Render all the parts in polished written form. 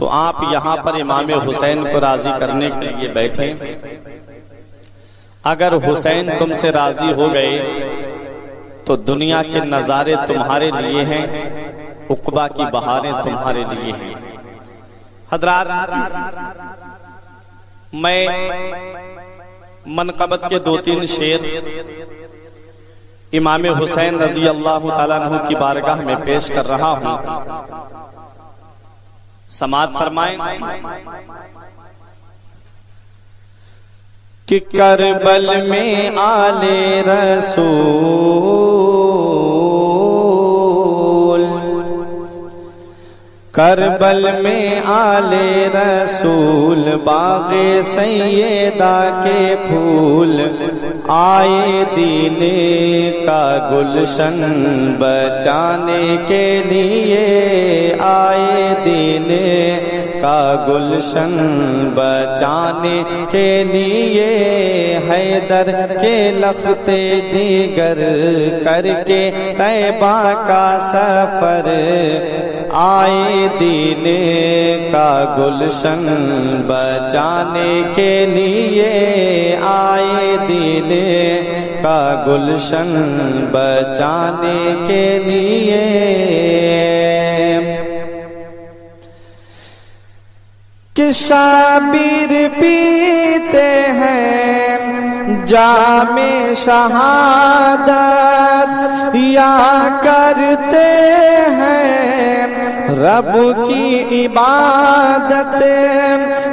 تو آپ یہاں پر امام حسین کو راضی کرنے کے لیے بیٹھے. اگر حسین تم سے راضی ہو گئے تو دنیا کے نظارے تمہارے لیے ہیں، عقبہ کی بہاریں تمہارے لیے ہیں. حضرات، میں منقبت کے 2-3 شعر امام حسین رضی اللہ تعالیٰ عنہ کی بارگاہ میں پیش کر رہا ہوں، سماعت فرمائیں. کہ کربل میں آل رسول، کربل میں آل رسول، باغ سیدہ کے پھول، آئے دین کا گلشن بچانے کے لیے، آئے دین کا گلشن بچانے کے لیے، حیدر کے لخت جگر کر کے طیبہ کا سفر، آئے دین کا گلشن بچانے کے لیے، آئے دین کا گلشن بچانے کے لیے. کہ شابیر پیتے ہیں جام شہادت، یا کرتے ہیں رب کی عبادت،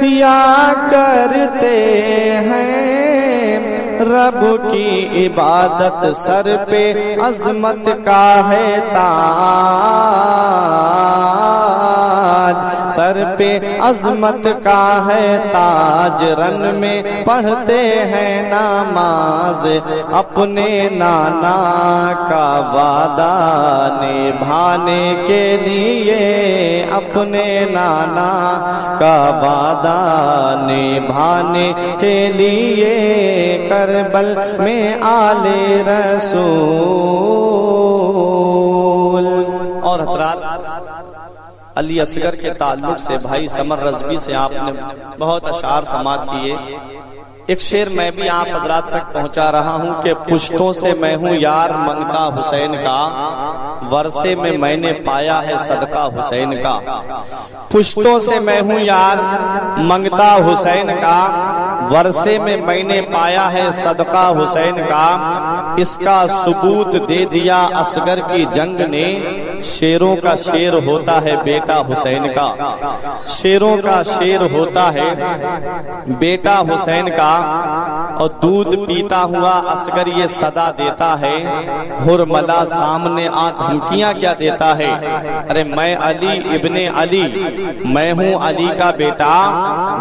یا کرتے ہیں رب کی عبادت. سر پہ عظمت کا ہے تاج، سر پہ عظمت کا ہے تاج، رن میں پڑھتے ہیں نماز، اپنے نانا کا وعدہ نبھانے کے لیے، اپنے نانا کا وعدہ نبھانے کے لیے، کربل میں آل رسول. اور حضرات، علی اصغر کے تعلق سے بھائی سمر رضوی سے آپ نے بہت اشعار سماعت کیے. ایک شعر میں بھی آپ حضرات تک پہنچا رہا ہوں کہ پشتوں سے میں ہوں یار منگتا حسین کا، ورثے میں میں نے پایا ہے صدقہ حسین کا. پشتوں سے میں ہوں یار منگتا حسین کا، ورثے میں میں نے پایا ہے صدقہ حسین کا. اس کا ثبوت دے دیا اصغر کی جنگ نے، شیروں کا شیر ہوتا ہے بیٹا حسین کا، شیروں کا شیر ہوتا ہے بیٹا حسین کا. اور دودھ پیتا ہوا اصغر یہ صدا دیتا ہے، ہرملا سامنے آ دھمکیاں کیا دیتا ہے. ارے میں علی ابن علی، میں ہوں علی کا بیٹا،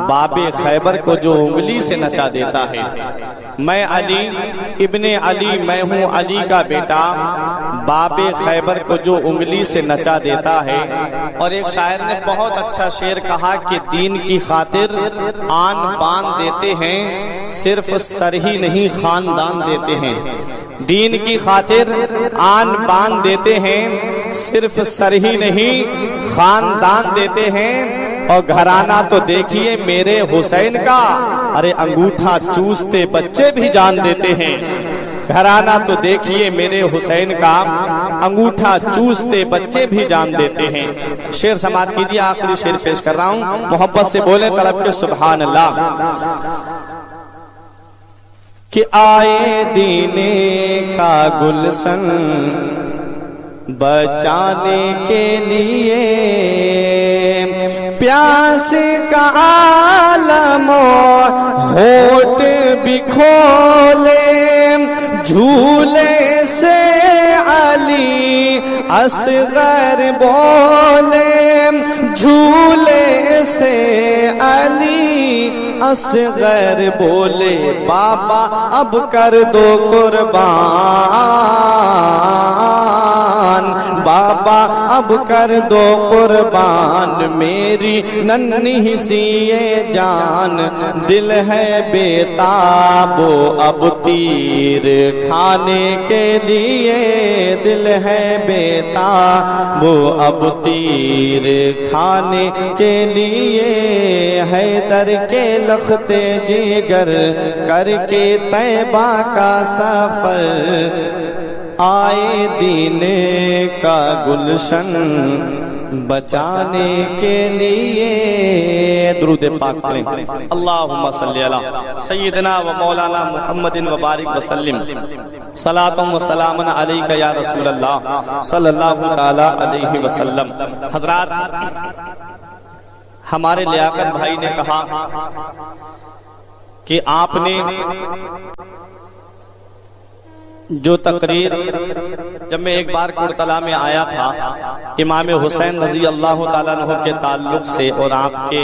باب خیبر کو جو انگلی سے نچا دیتا ہے. میں علی ابن علی، میں ہوں علی کا بیٹا، باب خیبر کو جو انگلی سے نچا دیتا ہے. اور ایک شاعر نے بہت اچھا شعر کہا کہ دین کی خاطر آن بان دیتے ہیں، صرف سر ہی نہیں خاندان دیتے ہیں. دین کی خاطر آن بان دیتے ہیں، صرف سر ہی نہیں خاندان دیتے ہیں. اور گھرانہ تو دیکھیے میرے حسین کا، ارے انگوٹھا چوستے بچے بھی جان دیتے ہیں. گھرانہ تو دیکھیے میرے حسین کا، انگوٹھا چوستے بچے بھی جان دیتے ہیں. شعر سماعت کیجیے، آخری شعر پیش کر رہا ہوں، محبت سے بولیں طلب کے سبحان اللہ. کہ آئے دین کا گلشن بچانے کے لیے، پیاس کا عالم ہوٹ بھی کھولے، جھولے سے علی اصغر بولے، جھولے سے علی اصغر بولے، بابا اب کر دو قربان، بابا اب کر دو قربان میری ننھی سی یہ جان دل ہے بےتاب اب تیر کھانے کے لیے دل ہے بےتاب اب تیر کھانے کے لیے حیدر کے لخت جگر کر کے طیبہ کا سفر آئے دین کا گلشن بچانے کے لیے درود پاک پڑھیں اللہم صلی علی سیدنا و مولانا محمد و بارک وسلم صلاۃ و سلام علیک یا رسول اللہ صلی اللہ تعالی علیہ وسلم۔ حضرات، ہمارے لیاقت بھائی نے کہا کہ آپ نے جو تقریر جب میں ایک بار کرتلا میں آیا تھا امام حسین رضی اللہ تعالیٰ عنہ کے تعلق سے اور آپ کے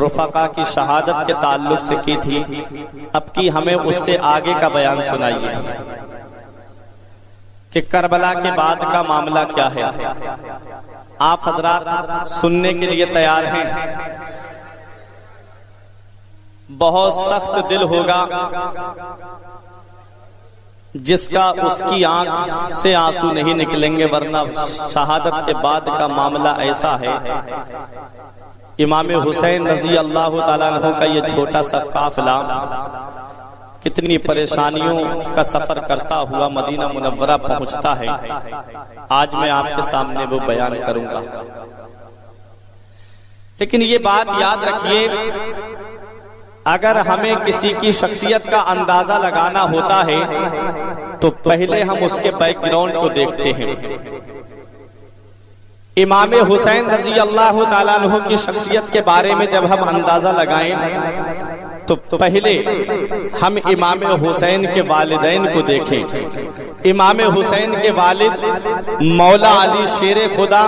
رفقا کی شہادت کے تعلق سے کی تھی، اب کی ہمیں اس سے آگے کا بیان سنائیے کہ کربلا کے بعد کا معاملہ کیا ہے۔ آپ حضرات سننے کے لیے تیار ہیں؟ بہت سخت دل ہوگا جس کا اس کی آنکھ سے آنسو نہیں نکلیں گے، ورنہ شہادت کے بعد کا معاملہ ایسا ہے۔ امام حسین رضی اللہ تعالیٰ عنہ کا یہ چھوٹا سا قافلہ کتنی پریشانیوں کا سفر کرتا ہوا مدینہ منورہ پہنچتا ہے، آج میں آپ کے سامنے وہ بیان کروں گا۔ لیکن یہ بات یاد رکھیے، اگر ہمیں کسی کی شخصیت کا اندازہ لگانا ہوتا ہے تو پہلے ہم اس کے بیک گراؤنڈ کو دیکھتے ہیں۔ امام حسین رضی اللہ تعالیٰ عنہ کی شخصیت کے بارے میں جب ہم اندازہ لگائیں تو پہلے ہم امام حسین کے والدین کو دیکھیں۔ امام حسین کے والد مولا علی شیر خدا،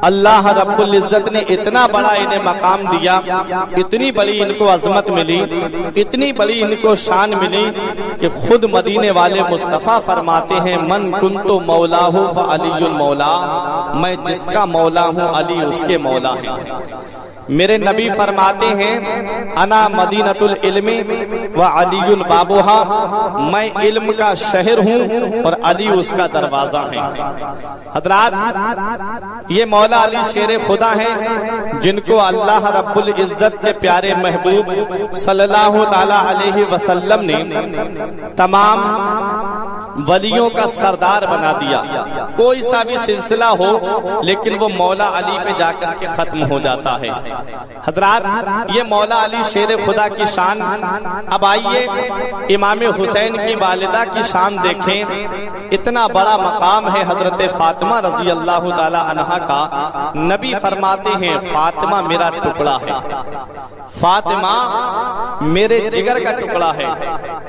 اللہ رب العزت نے اتنا بڑا انہیں مقام دیا، اتنی بڑی ان کو عظمت ملی، اتنی بڑی ان کو شان ملی کہ خود مدینے والے مصطفیٰ فرماتے ہیں من کنتو مولا ہو فعلی المولا، میں جس کا مولا ہوں علی اس کے مولا ہے۔ میرے نبی فرماتے ہیں انا مدینۃ العلم وعلی بابھا، میں علم کا شہر ہوں اور علی اس کا دروازہ ہے۔ حضرات، یہ مولا علی شیر خدا ہیں جن کو اللہ رب العزت کے پیارے محبوب صلی اللہ تعالی علیہ وسلم نے تمام ولیوں کا سردار بنا دیا۔ کوئی سا بھی سلسلہ ہو لیکن وہ مولا علی پہ جا کر کے ختم ہو جاتا ہے۔ حضرات، یہ مولا علی شیر خدا کی شان۔ اب آئیے امام حسین کی والدہ کی شان دیکھیں، اتنا بڑا مقام ہے حضرت فاطمہ رضی اللہ تعالی عنہا کا۔ نبی فرماتے ہیں فاطمہ میرا ٹکڑا ہے، فاطمہ میرے جگر کا ٹکڑا ہے۔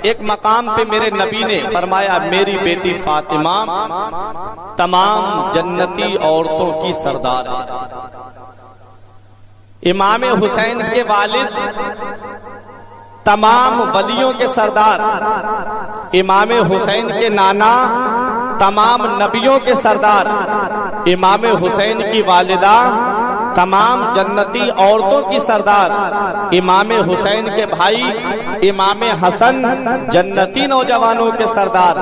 ایک مقام پہ میرے نبی نے فرمایا میری بیٹی فاطمہ تمام جنتی عورتوں کی سردار ہے۔ امام حسین کے والد تمام ولیوں کے سردار، امام حسین کے نانا تمام نبیوں کے سردار، امام حسین کی والدہ تمام جنتی عورتوں کی سردار، امام حسین کے بھائی امام حسن جنتی نوجوانوں کے سردار،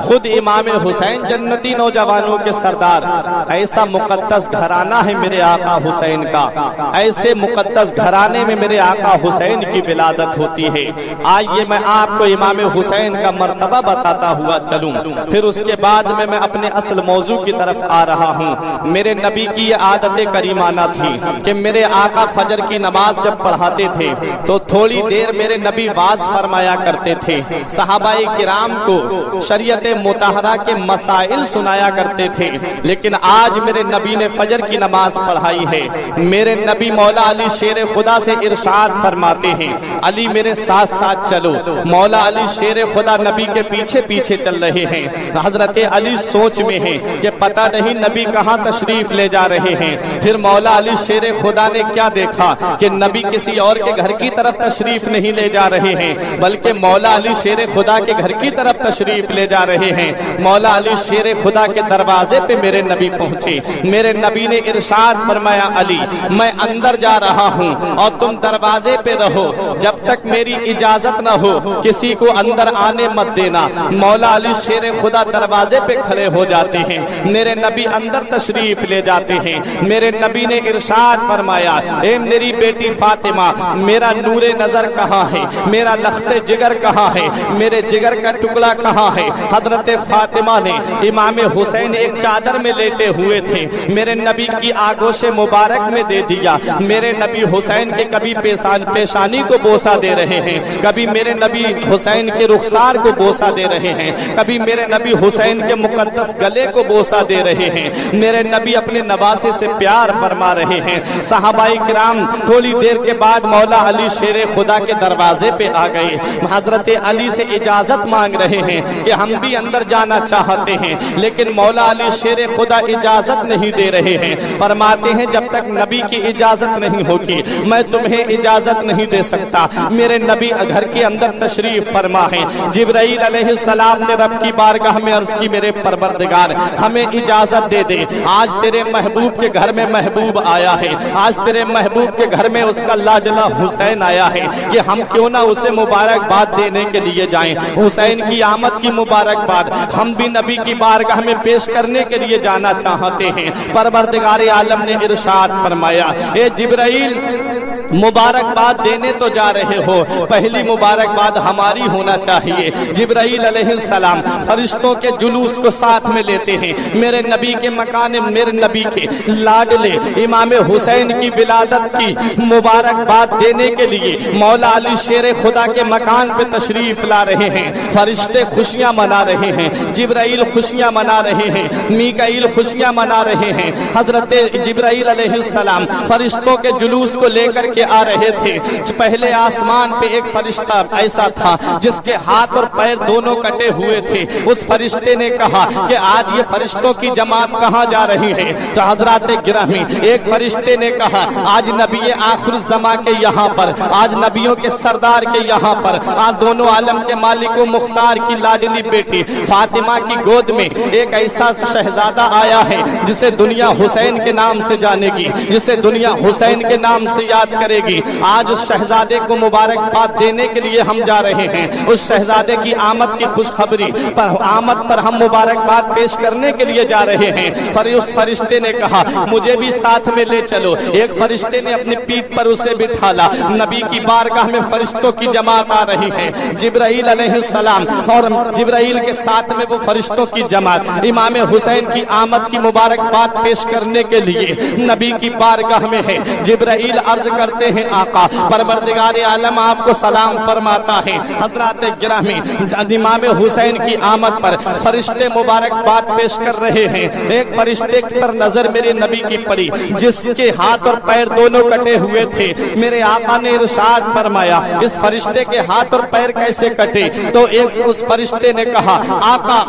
خود امام حسین جنتی نوجوانوں کے سردار۔ ایسا مقدس گھرانہ ہے میرے آقا حسین کا، ایسے مقدس گھرانے میں میرے آقا حسین کی ولادت ہوتی ہے۔ آئیے میں آپ کو امام حسین کا مرتبہ بتاتا ہوا چلوں، پھر اس کے بعد میں اپنے اصل موضوع کی طرف آ رہا ہوں۔ میرے نبی کی یہ عادت کریمانہ تھی کہ میرے آقا فجر کی نماز جب پڑھاتے تھے تو تھوڑی دیر میرے نبی واز فرمایا کرتے تھے، صحابہ کرام کو شریعت مطہرہ کے مسائل سنایا کرتے تھے۔ لیکن آج میرے نبی نے فجر کی نماز پڑھائی ہے، میرے نبی مولا علی شیر خدا سے ارشاد فرماتے ہیں علی میرے ساتھ ساتھ چلو۔ مولا علی شیر خدا نبی کے پیچھے پیچھے چل رہے ہیں۔ حضرت علی سوچ میں ہیں کہ پتہ نہیں نبی کہاں تشریف لے جا رہے ہیں۔ پھر مولا مولا علی شیر خدا نے کیا دیکھا کہ نبی کسی اور کے گھر کی طرف تشریف نہیں لے جا رہے ہیں بلکہ مولا علی شیر خدا کے گھر کی طرف تشریف لے جا رہے ہیں۔ مولا علی شیر خدا کے دروازے پہ میرے نبی پہنچے، میرے نبی نے ارشاد فرمایا علی میں اندر جا رہا ہوں اور تم دروازے پہ رہو، جب تک میری اجازت نہ ہو کسی کو اندر آنے مت دینا۔ مولا علی شیر خدا دروازے پہ کھڑے ہو جاتے ہیں، میرے نبی اندر تشریف لے جاتے ہیں۔ میرے نبی نے ارشاد فرمایا اے میری بیٹی فاطمہ میرا نور نظر کہاں ہے، میرا لخت جگر کہاں ہے، میرے جگر کا ٹکڑا کہاں ہے؟ حضرت فاطمہ نے امام حسین ایک چادر میں لیٹے ہوئے تھے، میرے نبی کی آگوش مبارک میں دے دیا۔ میرے نبی حسین کے کبھی پیشانی کو بوسہ دے رہے ہیں، کبھی میرے نبی حسین کے رخسار کو بوسہ دے رہے ہیں، کبھی میرے نبی حسین کے مقدس گلے کو بوسہ دے رہے ہیں۔ میرے نبی اپنے نواسے سے پیار فرما رہے ہیں۔ صحابہ کرام تھوڑی دیر کے بعد مولا علی شیر خدا کے دروازے پہ آ گئے، حضرت علی سے اجازت مانگ رہے ہیں کہ ہم بھی اندر جانا چاہتے ہیں، لیکن مولا علی شیر خدا اجازت نہیں دے رہے ہیں۔ فرماتے ہیں جب تک نبی کی اجازت نہیں ہوگی میں تمہیں اجازت نہیں دے سکتا۔ میرے نبی گھر کے اندر تشریف فرما ہے۔ جبرائیل علیہ السلام نے رب کی بارگاہ میں عرض کی میرے پروردگار ہمیں اجازت دے دے، آج تیرے محبوب کے گھر میں محبوب آیا ہے، آج تیرے محبوب کے گھر میں اس کا لاڈلا حسین آیا ہے کہ ہم کیوں نہ اسے مبارکباد دینے کے لیے جائیں۔ حسین کی آمد کی مبارکباد ہم بھی نبی کی بارگاہ میں پیش کرنے کے لیے جانا چاہتے ہیں۔ پروردگار عالم نے ارشاد فرمایا اے جبرائیل مبارکباد دینے تو جا رہے ہو، پہلی مبارکباد ہماری ہونا چاہیے۔ جبرائیل علیہ السلام فرشتوں کے جلوس کو ساتھ میں لیتے ہیں، میرے نبی کے مکان میرے نبی کے لاڈلے امام حسین کی ولادت کی مبارکباد دینے کے لیے مولا علی شیر خدا کے مکان پہ تشریف لا رہے ہیں۔ فرشتے خوشیاں منا رہے ہیں، جبرائیل خوشیاں منا رہے ہیں، میکائیل خوشیاں منا رہے ہیں۔ حضرت جبرائیل علیہ السلام فرشتوں کے جلوس کو لے کر کے آ رہے تھے۔ پہلے آسمان پہ ایک فرشتہ ایسا تھا جس کے ہاتھ اور پیر دونوں کٹے ہوئے تھے۔ اس فرشتے نے کہا کہ آج یہ فرشتوں کی جماعت کہاں جا رہی ہے؟ تو حضرات گرامی ایک فرشتے نے کہا آج نبی آخر الزمان کے یہاں پر، آج نبیوں کے سردار کے یہاں پر، آج دونوں عالم کے مالک و مختار کی لاڈلی بیٹی فاطمہ کی گود میں ایک ایسا شہزادہ آیا ہے جسے دنیا حسین کے نام سے جانے گی، جسے دنیا حسین کے نام سے یاد کرے گی۔ آج اس شہزادے کو مبارکباد دینے کے لیے ہم جا رہے ہیں، اس شہزادے کی آمد کی خوشخبری پر آمد پر ہم مبارکباد پیش کرنے کے لیے جا رہے ہیں۔ اس فرشتے نے کہا مجھے بھی ساتھ میں لے چلو۔ ایک فرشتے نے اپنی پیٹھ پر اسے بٹھالا۔ نبی کی بارگاہ میں فرشتوں کی جماعت آ رہی ہے، جبرائیل علیہ السلام اور جبرائیل کے ساتھ میں وہ فرشتوں کی جماعت امام حسین کی آمد کی مبارکباد پیش کرنے کے لیے نبی کی بارگاہ میں ہے۔ جبرائیل عرض کرتے ہیں آقا پروردگار عالم آپ کو سلام فرماتا ہے۔ حضرات گرامی امام حسین کی آمد پر فرشتے مبارکباد پیش کر رہے ہیں۔ ایک فرشتے پر نظر میرے نبی کی پڑی جس کے ہاتھ اور پیر دونوں کٹے ہوئے تھے۔ میرے آقا نے ارشاد فرمایا اس فرشتے کے ہاتھ اور پیر کیسے کٹے؟ تو ایک اس فرشتے نے کہا آقا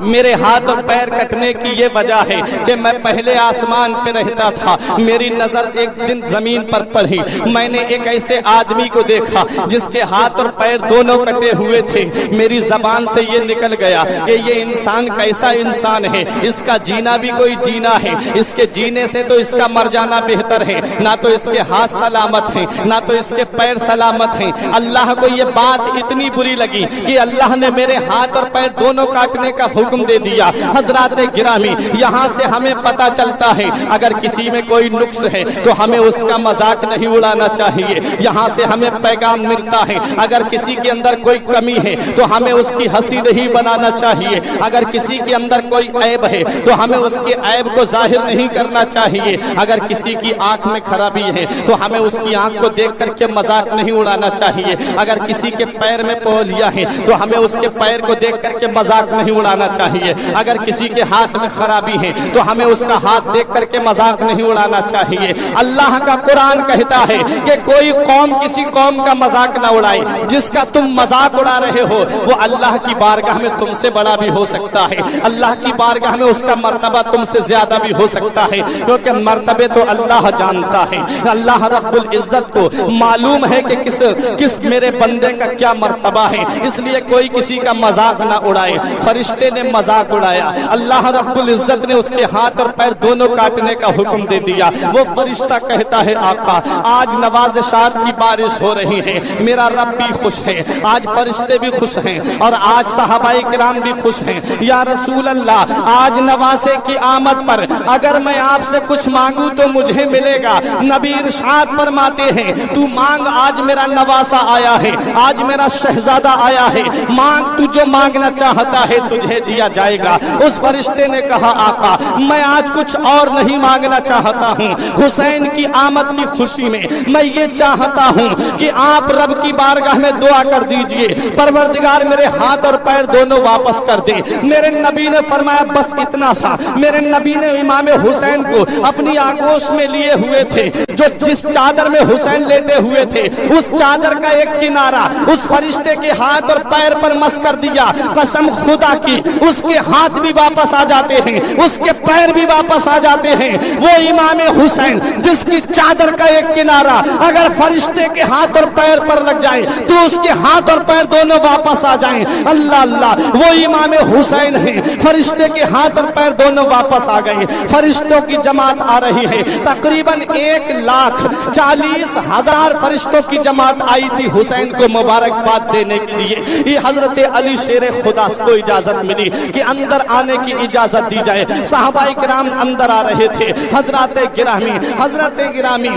میرے ہاتھ اور پیر کٹنے کی یہ وجہ ہے کہ میں پہلے آسمان پہ رہتا تھا، میری نظر ایک دن زمین پر پڑی، میں نے ایک ایسے آدمی کو دیکھا جس کے ہاتھ اور پیر دونوں کٹے ہوئے تھے۔ میری زبان سے یہ نکل گیا کہ یہ انسان کیسا انسان ہے، اس کا جینا بھی کوئی جینا ہے، اس کے جینے سے تو اس کا مر جانا بہتر ہے۔ نہ تو اس کے ہاتھ سلامت ہیں، نہ تو اس کے پیر سلامت ہیں۔ اللہ کو یہ بات اتنی بری لگی کہ اللہ نے میرے ہاتھ اور پیر دونوں کاٹنے کا حکم دے دیا۔ حضرات گرامی یہاں سے ہمیں پتہ چلتا ہے اگر کسی میں کوئی نقص ہے تو ہمیں اس کا مذاق نہیں اڑانا چاہیے۔ یہاں سے ہمیں پیغام ملتا ہے اگر کسی کے اندر کوئی کمی ہے تو ہمیں اس کی ہنسی نہیں بنانا چاہیے۔ اگر کسی کے اندر کوئی عیب ہے تو ہمیں اس کے عیب کو ظاہر نہیں کرنا چاہیے۔ اگر کسی کی آنکھ میں خرابی ہے تو ہمیں اس کی آنکھ کو دیکھ کر کے مذاق نہیں اڑانا چاہیے۔ اگر کسی کے پیر میں پولیاں ہے تو ہمیں اس کے پیر کو دیکھ کر کے مذاق نہیں اڑانا چاہیے۔ اگر کسی کے ہاتھ میں خرابی ہے تو ہمیں اس کا ہاتھ دیکھ کر کے مذاق نہیں اڑانا چاہیے۔ اللہ کا قرآن کہتا ہے کہ کوئی قوم کسی قوم کا مذاق نہ اڑائے، جس کا تم مذاق اڑا رہے ہو وہ اللہ کی بارگاہ میں تم سے بڑا بھی ہو سکتا ہے، اللہ کی بارگاہ میں اس کا مرتبہ تم سے زیادہ بھی ہو سکتا ہے، کیونکہ مرتبے تو اللہ جانتا ہے۔ اللہ رب العزت کو معلوم ہے کہ کس میرے بندے کا کیا مرتبہ ہے، اس لیے کوئی کسی کا مذاق نہ اڑائے۔ فرشتے نے مذاق اڑایا، اللہ رب العزت نے اس کے ہاتھ اور پیر دونوں کاٹنے کا حکم دے دیا۔ وہ فرشتہ کہتا ہے آقا آج نوازشات کی بارش ہو رہی ہے، میرا رب بھی خوش ہے، آج فرشتے بھی خوش ہیں اور آج صحابہ کرام بھی خوش ہیں۔ یا رسول اللہ آج نواسے کی آمد پر اگر میں آپ سے کچھ مانگوں تو مجھے ملے گا۔ نبی ارشاد فرماتے ہیں تو مانگ، آج میرا نواسا آیا ہے، آج میرا شہزادہ آیا ہے، مانگ، تو جو مانگنا چاہتا ہے تجھے دیا جائے گا۔ اس فرشتے نے کہا آقا میں آج کچھ اور نہیں مانگنا چاہتا ہوں، حسین کی آمد کی خوشی میں میں یہ چاہتا ہوں کہ آپ رب کی بارگاہ میں دعا کر دیجئے پروردگار میرے ہاتھ اور پیر دونوں واپس کر دے۔ میرے نبی نے فرمایا بس اتنا سا۔ میرے نبی نے امام حسین کو اپنی آغوش میں لیے ہوئے تھے، جو جس چادر میں حسین لیٹے ہوئے تھے اس چادر کا ایک کنارہ اس فرشتے کے ہاتھ اور پیر پر مس کر دیا۔ قسم خدا کی اس کے ہاتھ بھی واپس آ جاتے ہیں، اس کے پیر بھی واپس آ جاتے ہیں۔ وہ امام حسین جس کی چادر کا ایک کنارہ اگر فرشتے کے ہاتھ اور پیر پر لگ جائے تو اس کے ہاتھ اور پیر دونوں واپس آ جائیں۔ اللہ اللہ، وہ امام حسین ہیں، فرشتے کے ہاتھ اور پیر دونوں واپس آ گئے۔ فرشتوں کی جماعت آ رہی ہے، تقریباً 1,40,000 فرشتوں کی جماعت آئی تھی حسین کو مبارکباد دینے کے لیے۔ یہ حضرت علی شیر خدا کو اجازت ملی کہ اندر آنے کی اجازت دی جائے۔ صحابہ کرام اندر آ رہے تھے۔ حضرت گرامی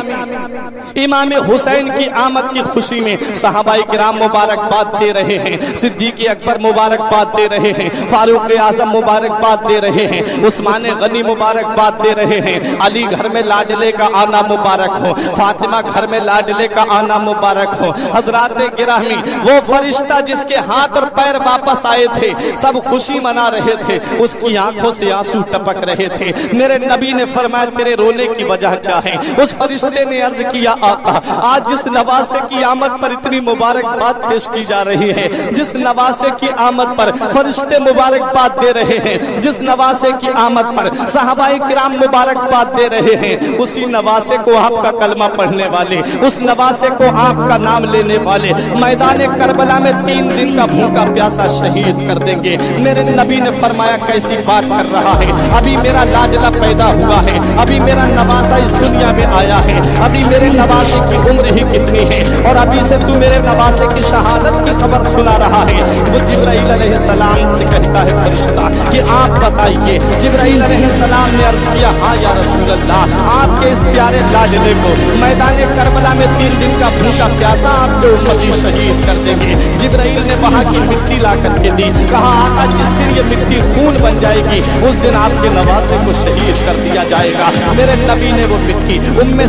امام حسین کی آمد کی خوشی میں صحابہ کرام مبارکباد دے رہے ہیں، صدیق اکبر مبارکباد دے رہے ہیں، فاروق اعظم مبارکباد دے رہے ہیں، عثمان غنی مبارکباد دے رہے ہیں۔ علی گھر میں لاڈلے کا آنا مبارک ہو، فاطمہ گھر میں لاڈلے کا آنا مبارک ہو۔ حضرات گرامی وہ فرشتہ جس کے ہاتھ اور پیر واپس آئے تھے سب خوشی منا رہے تھے، اس کی آنکھوں سے آنسو ٹپک رہے تھے۔ میرے نبی نے فرمایا تیرے رونے کی وجہ کیا ہے؟ اس فرشتے نے عرض کیا آقا آج جس نواسے کی آمد پر اتنی مبارکباد پیش کی جا رہی ہے، جس نواسے کی آمد پر فرشتے مبارکباد دے رہے ہیں، جس نواسے کی آمد پر صحابہ کرام مبارکباد دے رہے ہیں، اسی نواسے کو آپ کا کلمہ پڑھنے والے، اس نواسے کو آپ کا نام لینے والے میدان کربلا میں 3 دن کا بھوکا پیاسا شہید کر دیں گے۔ میرے نبی نے فرمایا کیسی بات کر رہا ہے؟ ابھی میرا لاڈلا پیدا ہوا ہے، ابھی میرا نواسا اس دنیا میں آیا ہے، ابھی میرے نواسے کی عمر ہی کتنی ہے اور ابھی سے تو میرے نواسے کی شہادت کی خبر سنا رہا ہے۔ وہ جبرائیل علیہ السلام سے کہتا ہے فرشتہ کہ آپ بتائیے۔ جبرائیل علیہ السلام نے عرض کیا ہاں یا رسول اللہ آپ کے اس پیارے لاڈلے کو میدان کربلا میں 3 دن کا بھوکا پیاسا آپ کو امتی شہید کر دیں گے۔ جبرائیل نے وہاں کی مٹی لا کر کے دی، کہا آقا جس دن یہ مٹی خون بن جائے گی اس دن آپ کے نواسے کو شہید کر دیا جائے گا۔ میرے نبی نے وہ مٹی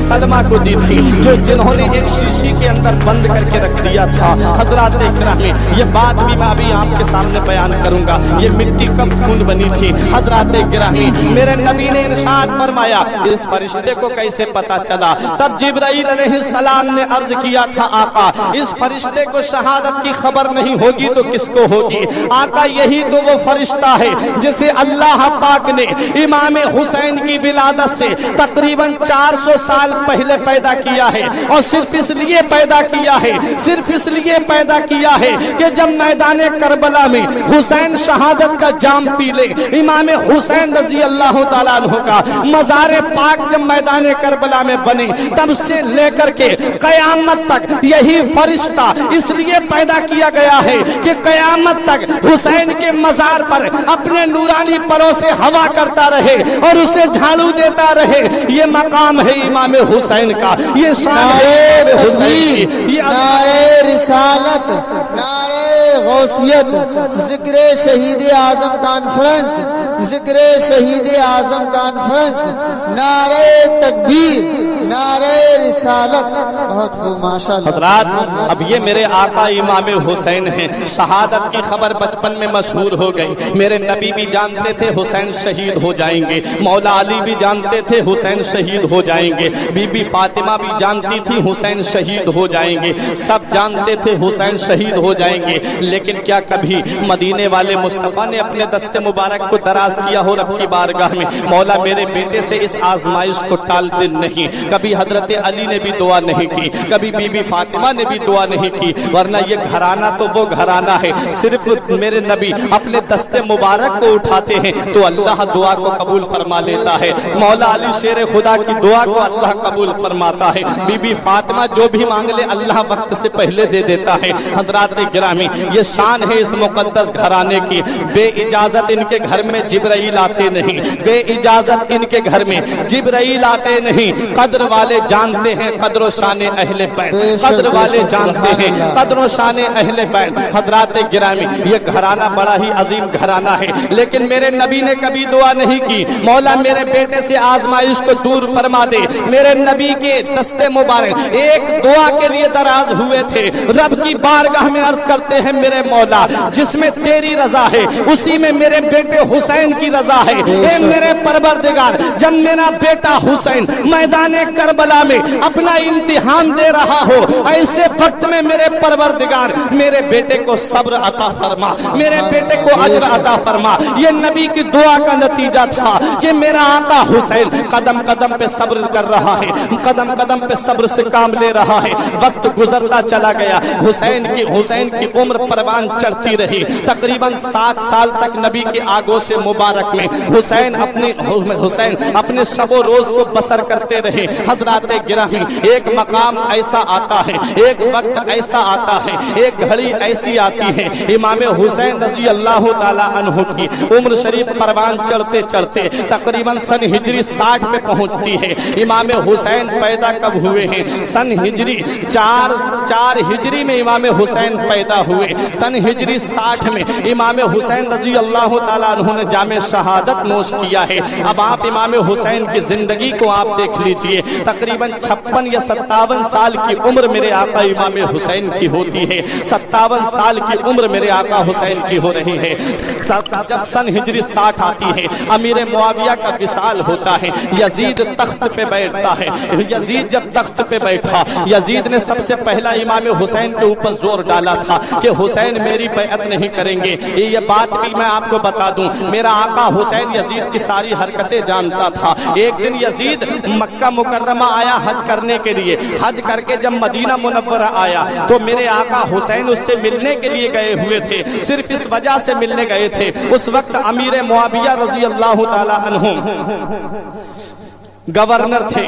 سلمہ کو دی تھی جنہوں نے ایک شیشی کے اندر بند کر کے رکھ دیا تھا۔ حضرات گرامی یہ بات بھی میں ابھی آپ کے سامنے بیان کروں گا، یہ مٹی کب خون بنی تھی۔ حضرات گرامی میرے نبی نے ارشاد فرمایا اس فرشتے کو کیسے پتا چلا؟ تب جبرائیل علیہ السلام نے عرض کیا تھا آقا اس فرشتے کو شہادت کی خبر نہیں ہوگی تو کس کو ہوگی؟ آقا یہی تو وہ فرشتہ ہے جسے اللہ پاک نے امام حسین کی ولادت سے تقریباً 400 سال پہلے پیدا کیا ہے، اور صرف اس لیے پیدا کیا ہے، صرف اس لیے پیدا کیا ہے کہ جب میدان کربلا میں حسین شہادت کا جام پی لے، امام حسین رضی اللہ تعالیٰ عنہ کا مزار پاک جب میدان کربلا میں بنے تب سے لے کر کے قیامت تک یہی فرشتہ اس لیے پیدا کیا گیا ہے کہ قیامت تک حسین کے مزار پر اپنے نورانی پروں سے ہوا کرتا رہے اور اسے جھاڑو دیتا رہے۔ یہ مقام ہے امام حسین کا، یہ شان حسین کی، نعرہ رسالت، نعرہ غوثیت، ذکر شہید اعظم کانفرنس، ذکر شہید اعظم کانفرنس، نعرہ تکبیر، نعرہ رسالت۔ رسالت. بہت خوب ماشاءاللہ. حضرات اب یہ میرے آقا امام حسین ہیں. شہادت کی خبر بچپن میں مشہور ہو گئی. میرے نبی بھی جانتے تھے حسین شہید ہو جائیں گے, مولا علی بھی جانتے تھے حسین شہید ہو جائیں گے, بی بی فاطمہ بھی جانتی تھی حسین شہید ہو جائیں گے, سب جانتے تھے حسین شہید ہو جائیں گے. لیکن کیا کبھی مدینے والے مصطفیٰ نے اپنے دست مبارک کو دراز کیا ہو رب کی بارگاہ میں, مولا میرے بیٹے سے اس آزمائش کو ٹال دے نہیں؟ کبھی حضرت علی نے بھی دعا نہیں کی, کبھی بی بی فاطمہ نے بھی دعا نہیں کی, ورنہ یہ گھرانہ تو وہ گھرانہ ہے. صرف میرے نبی اپنے دست مبارک کو اٹھاتے ہیں تو اللہ دعا کو قبول فرما لیتا ہے. مولا علی شیر خدا کی دعا کو اللہ قبول فرماتا ہے. بی بی فاطمہ جو بھی مانگ لے اللہ وقت سے پہلے دے دیتا ہے. حضرات گرامی یہ شان ہے اس مقدس گھرانے کی. بے اجازت ان کے گھر میں جبرائیل آتے نہیں, بے اجازت ان کے گھر میں جبرائیل آتے نہیں. قدر والے جانتے ہیں قدر و شان اہل بیت, قدر والے جانتے ہیں قدر و شان اہل بیت. حضرات گرامی یہ گھرانہ بڑا ہی عظیم گھرانہ ہے, لیکن میرے نبی نے کبھی دعا نہیں کی مولا میرے بیٹے سے آزمائش کو دور فرما دے. میرے نبی کے دست مبارک ایک دعا کے لیے دراز ہوئے تھے. رب کی بارگاہ میں عرض کرتے ہیں میرے مولا جس میں تیری رضا ہے اسی میں میرے بیٹے حسین کی رضا ہے. اے میرے پروردگار جب میرا بیٹا حسین میدان کربلا میں اپنا امتحان دے رہا ہو ایسے وقت میں میرے پروردگار میرے بیٹے کو صبر عطا فرما, میرے بیٹے کو اجر عطا فرما. یہ نبی کی دعا کا نتیجہ تھا کہ میرا آقا حسین قدم قدم پہ صبر کر رہا ہے, قدم قدم پہ صبر سے کام لے رہا ہے. وقت گزرتا چلا گیا, حسین کی عمر پروان چڑھتی رہی. تقریباً 7 سال تک نبی کے آگوش مبارک میں حسین اپنے شب و روز کو بسر کرتے رہے. حضرات گرامی ایک مقام ایسا آتا ہے, ایک وقت ایسا آتا ہے, ایک گھڑی ایسی آتی ہے امام حسین رضی اللہ تعالی عنہ کی عمر شریف پروان چڑھتے چڑھتے تقریباً سن ہجری 60 پہ پہنچتی ہے. امام حسین پیدا کب ہوئے ہیں؟ سن ہجری 4 ہجری میں امام حسین پیدا ہوئے. سن ہجری 60 میں امام حسین رضی اللہ تعالیٰ عنہ نے جام شہادت نوش کیا ہے. اب آپ امام حسین کی زندگی کو آپ دیکھ لیجئے, تقریباً 56 یا 57 سال کی عمر میرے آقا امام حسین کی ہوتی ہے. 57 سال کی عمر میرے آقا حسین کی ہو رہی ہے. جب سن ہجری 60 آتی ہے امیر معاویہ کا وصال ہوتا ہے. یزید تخت پہ بیٹھتا ہے. یزید جب تخت پہ بیٹھا یزید نے سب سے پہلا امام حسین کے اوپر زور ڈالا تھا کہ حسین میری بیعت نہیں کریں گے. یہ بات بھی میں آپ کو بتا دوں میرا آقا حسین یزید کی ساری حرکتیں جانتا تھا. ایک دن یزید مکہ مکرمہ آیا حج کرنے کے لیے. حج کر کے جب مدینہ منورہ آیا تو میرے آقا حسین اس سے ملنے کے لیے گئے ہوئے تھے, صرف اس وجہ سے ملنے گئے تھے. اس وقت امیر معاویہ رضی اللہ تعالی عنہ گورنر تھے.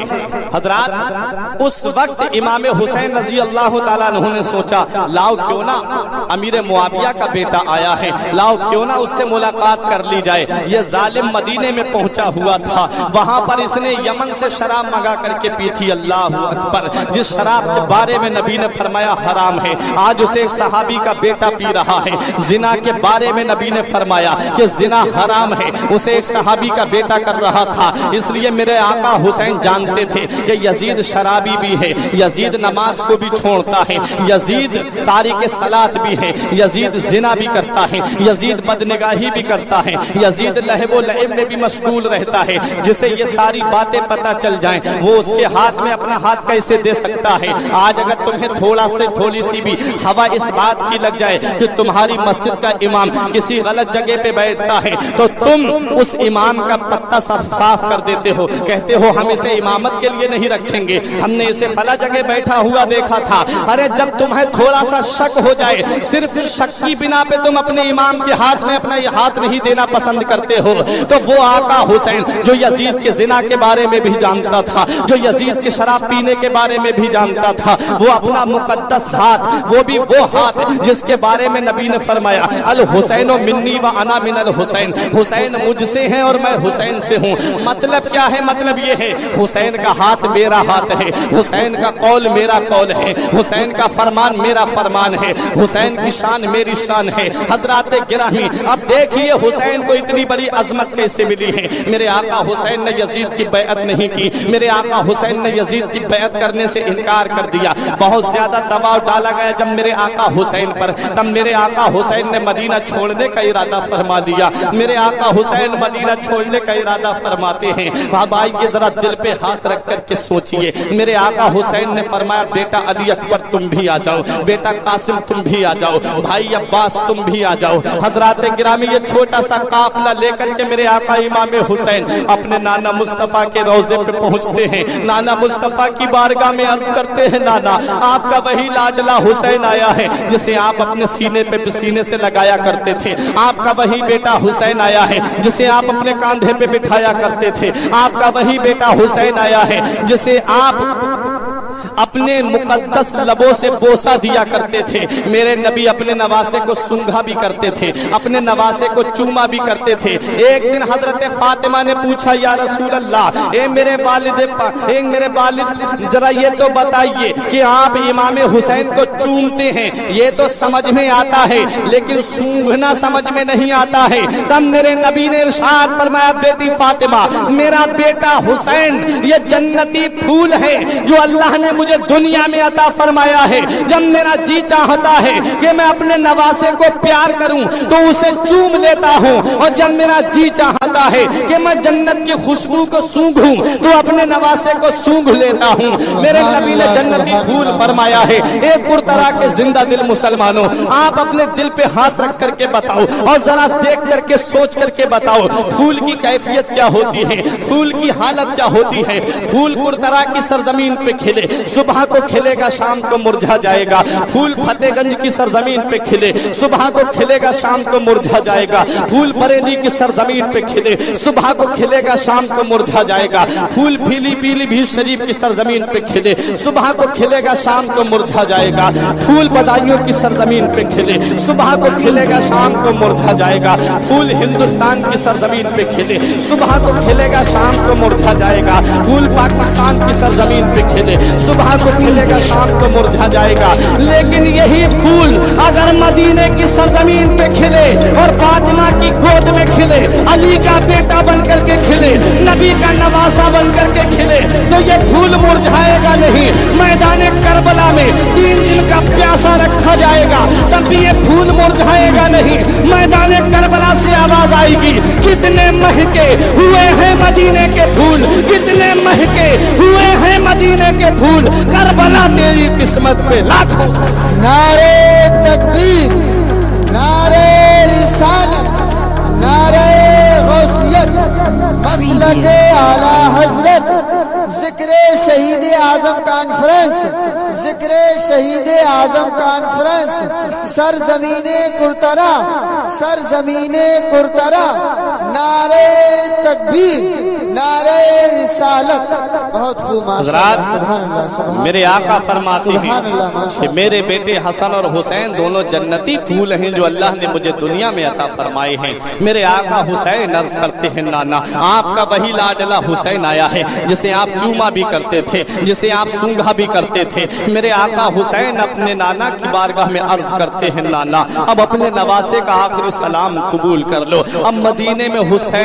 حضرات اس وقت امام حسین رضی اللہ تعالیٰ عنہ نے سوچا لاؤ کیوں نہ امیر معاویہ کا بیٹا آیا ہے, لاؤ کیوں نہ اس سے ملاقات کر لی جائے. یہ ظالم مدینے میں پہنچا ہوا تھا, وہاں پر اس نے یمن سے شراب منگا کر کے پی تھی. اللہ اکبر, جس شراب کے بارے میں نبی نے فرمایا حرام ہے, آج اسے ایک صحابی کا بیٹا پی رہا ہے. زنا کے بارے میں نبی نے فرمایا کہ زنا حرام ہے, اسے ایک صحابی کا بیٹا کر رہا تھا. اس لیے میرے آقا حسین جانتے تھے کہ یزید شرابی بھی ہے, یزید نماز کو بھی چھوڑتا ہے, یزید تارک صلاۃ بھی ہے, یزید زنا بھی کرتا ہے, یزید بدنگاہی بھی کرتا ہے, یزید لہو و لعب میں بھی مشغول رہتا ہے. جسے یہ ساری باتیں پتہ چل جائیں وہ اس کے ہاتھ میں اپنا ہاتھ کیسے دے سکتا ہے. آج اگر تمہیں تھوڑی سی بھی ہوا اس بات کی لگ جائے کہ تمہاری مسجد کا امام کسی غلط جگہ پہ بیٹھتا ہے تو تم اس امام کا پتہ صاف کر دیتے ہو, کہتے ہو ہم اسے امامت کے لیے نہیں رکھیں گے, ہم نے اسے فلاں جگہ بیٹھا ہوا دیکھا تھا. ارے جب تمہیں تھوڑا سا شک ہو جائے, صرف شک کی بنا پہ تم اپنے امام کے ہاتھ میں اپنا یہ ہاتھ نہیں دینا پسند کرتے ہو, تو وہ آقا حسین جو یزید کے زنا کے بارے میں بھی جانتا تھا, جو یزید کے شراب پینے کے بارے میں بھی جانتا تھا, وہ اپنا مقدس ہاتھ, وہ بھی وہ ہاتھ جس کے بارے میں نبی نے فرمایا الحسین منی و انا من الحسین, حسین مجھ سے ہیں اور میں حسین سے ہوں. مطلب کیا ہے؟ مطلب یہ ہے حسین کا ہاتھ میرا ہاتھ ہے، حسین کا قول میرا قول ہے، حسین کا فرمان میرا فرمان ہے، حسین کی شان میری شان ہے۔ حضرات گرامی اب دیکھیے حسین کو اتنی بڑی عظمت کیسے ملی ہے۔ میرے آقا حسین نے یزید کی بیعت نہیں کی، میرے آقا حسین نے یزید کی بیعت کرنے سے انکار کر دیا۔ بہت زیادہ دباؤ ڈالا گیا جب میرے آقا حسین پر، تب میرے آقا حسین نے مدینہ چھوڑنے کا ارادہ فرما دیا۔ میرے آقا حسین مدینہ چھوڑنے کا ارادہ فرماتے ہیں۔ اب آئیے ذرا دل پہ ہاتھ رکھ کر کے سوچئے، میرے آقا حسین نے فرمایا بیٹا علی اکبر تم بھی آ جاؤ، بیٹا قاسم تم بھی آ جاؤ، بھائی عباس تم بھی آ جاؤ۔ حضرات گرامی یہ چھوٹا سا قافلہ لے کر کے میرے آقا امام حسین اپنے نانا مصطفیٰ کے روضے پہ پہنچتے ہیں۔ نانا مصطفیٰ کی بارگاہ میں عرض کرتے ہیں نانا آپ کا وہی لاڈلا حسین آیا ہے جسے آپ اپنے سینے پہ سینے سے لگایا کرتے تھے، آپ کا وہی بیٹا حسین آیا ہے جسے آپ اپنے کاندھے پہ بٹھایا کرتے تھے، آپ کا وہی بیٹا حسین آیا ہے جسے آپ اپنے مقدس لبوں سے بوسہ دیا کرتے تھے۔ میرے نبی اپنے نواسے کو سونگھا بھی کرتے تھے، اپنے نواسے کو چوما بھی کرتے تھے۔ ایک دن حضرت فاطمہ نے پوچھا یا رسول اللہ اے میرے والد ذرا یہ تو بتائیے کہ آپ امام حسین کو چومتے ہیں یہ تو سمجھ میں آتا ہے لیکن سونگھنا سمجھ میں نہیں آتا ہے۔ تب میرے نبی نے ارشاد فرمایا بیٹی فاطمہ میرا بیٹا حسین یہ جنتی پھول ہے جو اللہ نے مجھے دنیا میں عطا فرمایا ہے۔ جب میرا جی چاہتا ہے کہ میں اپنے نواسے کو پیار کروں تو اسے چوم لیتا ہوں، اور جب میرا جی چاہتا ہے کہ میں جنت کی خوشبو کو سونگھوں تو اپنے نواسے کو سونگھ لیتا ہوں۔ میرے نبی نے جنتی پھول فرمایا ہے۔ ایک پرطرح کے زندہ دل مسلمانوں آپ اپنے دل پہ ہاتھ رکھ کر کے بتاؤ اور ذرا دیکھ کر کے سوچ کر کے بتاؤ پھول کی کیفیت کیا ہوتی ہے، پھول کی حالت کیا ہوتی ہے۔ پھول پرطرح کی سرزمین پہ کھلے، صبح کو کھلے گا شام کو مرجھا جائے گا۔ پھول فتح گنج کی سرزمین پہ کھلے، صبح کو کھلے گا شام کو مرجھا جائے گا۔ پھول بریلی کی سرزمین پہ کھلے، صبح کو کھلے گا شام کو مرجھا جائے گا۔ پھول پیلی بھی شریف کی سرزمین پہ کھلے، صبح کو کھلے گا شام کو مرجھا جائے گا۔ پھول بدایوں کی سرزمین پہ کھلے، صبح کو کھلے گا شام کو مرجھا جائے گا۔ پھول ہندوستان کی سرزمین پہ کھلے، صبح کو کھلے گا شام کو مرجھا جائے گا۔ پھول پاکستان کی سرزمین پہ کھلے، صبح کو کھلے گا شام کو مرجھا جائے گا۔ لیکن یہی پھول اگر مدینے کی سرزمین پہ کھلے اور فاطمہ کی گود میں کھلے، علی کا بیٹا بن کر کے کھلے، نبی کا نواسا بن کر کے کھلے تو یہ پھول مرجھائے گا نہیں۔ میدان کربلا میں 3 دن کا پیاسا رکھا جائے گا تب بھی یہ پھول مرجھائے گا نہیں۔ میدان کربلا سے آواز آئے گی کتنے مہکے ہوئے ہیں مدینے کے پھول، کتنے مہکے ہوئے ہیں مدینے کے پھول، کربلا تیری قسمت پہ لاکھوں۔ نعرے تکبیر، نعرے رسالت، نعرے غوثیت، مسلک اعلی حضرت، ذکر شہید اعظم کانفرنس، ذکر شہید اعظم کانفرنس، سرزمین کرترا، سرزمین کرترا، نعرے تکبیر، نعرے رسالت۔ بہت خوب حضرات سبحان اللہ سبحان میرے آقا فرماتے سبحان اللہ ہیں ماشاء کہ میرے بیٹے حسن اور حسین دونوں جنتی پھول ہیں جو اللہ نے مجھے دنیا میں عطا فرمائے ہیں۔ میرے آقا حسین عرض کرتے ہیں نانا آپ کا وہی لاڈلا حسین آیا ہے جسے آپ چوما بھی کرتے تھے، جسے آپ سونگھا بھی کرتے تھے۔ میرے آقا حسین اپنے نانا کی بارگاہ میں عرض کرتے ہیں نانا اب اپنے نواسے کا آخری سلام قبول کر لو، اب مدینے میں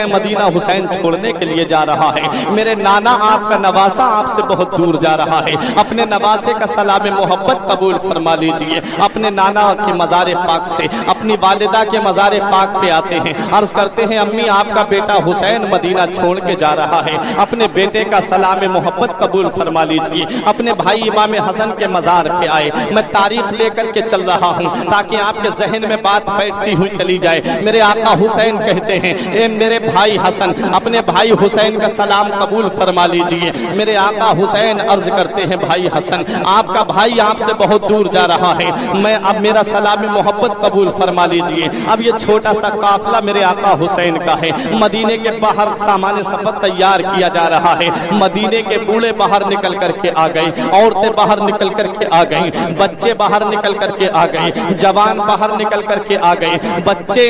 مدینہ حسین چھوڑنے کے لیے جا رہا ہے۔ میرے نانا آپ کا نواسا آپ سے بہت دور جا رہا ہے، اپنے نواسے کا سلام محبت قبول فرما لیجئے۔ اپنے نانا کے مزار پاک سے اپنی والدہ کے مزار پاک پہ آتے ہیں، عرض کرتے ہیں امی آپ کا بیٹا حسین مدینہ چھوڑ کے جا رہا ہے، اپنے بیٹے کا سلام محبت قبول فرما لیجئے۔ اپنے بھائی امام حسن کے مزار پہ آئے، میں تاریخ لے کر کے چل رہا ہوں تاکہ آپ کے ذہن میں بات بیٹھتی ہوئی چلی جائے۔ میرے آقا حسین کہتے ہیں اے میرے بھائی حسن اپنے بھائی حسین کا سلام قبول فرما لیجئے۔ میرے آقا حسین عرض کرتے ہیں بھائی حسن آپ کا بھائی آپ سے بہت دور جا رہا ہے، میں اب میرا سلام محبت قبول فرما لیجئے۔ اب یہ چھوٹا سا قافلہ میرے آقا حسین کا ہے، مدینے کے باہر سامان سفر تیار کیا جا رہا ہے۔ مدینے کے بوڑھے باہر نکل کر کے آ گئے، عورتیں باہر نکل کر کے آ گئیں، بچے باہر نکل کر کے آ گئے، جوان باہر نکل کر کے آ گئے۔ بچے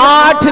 8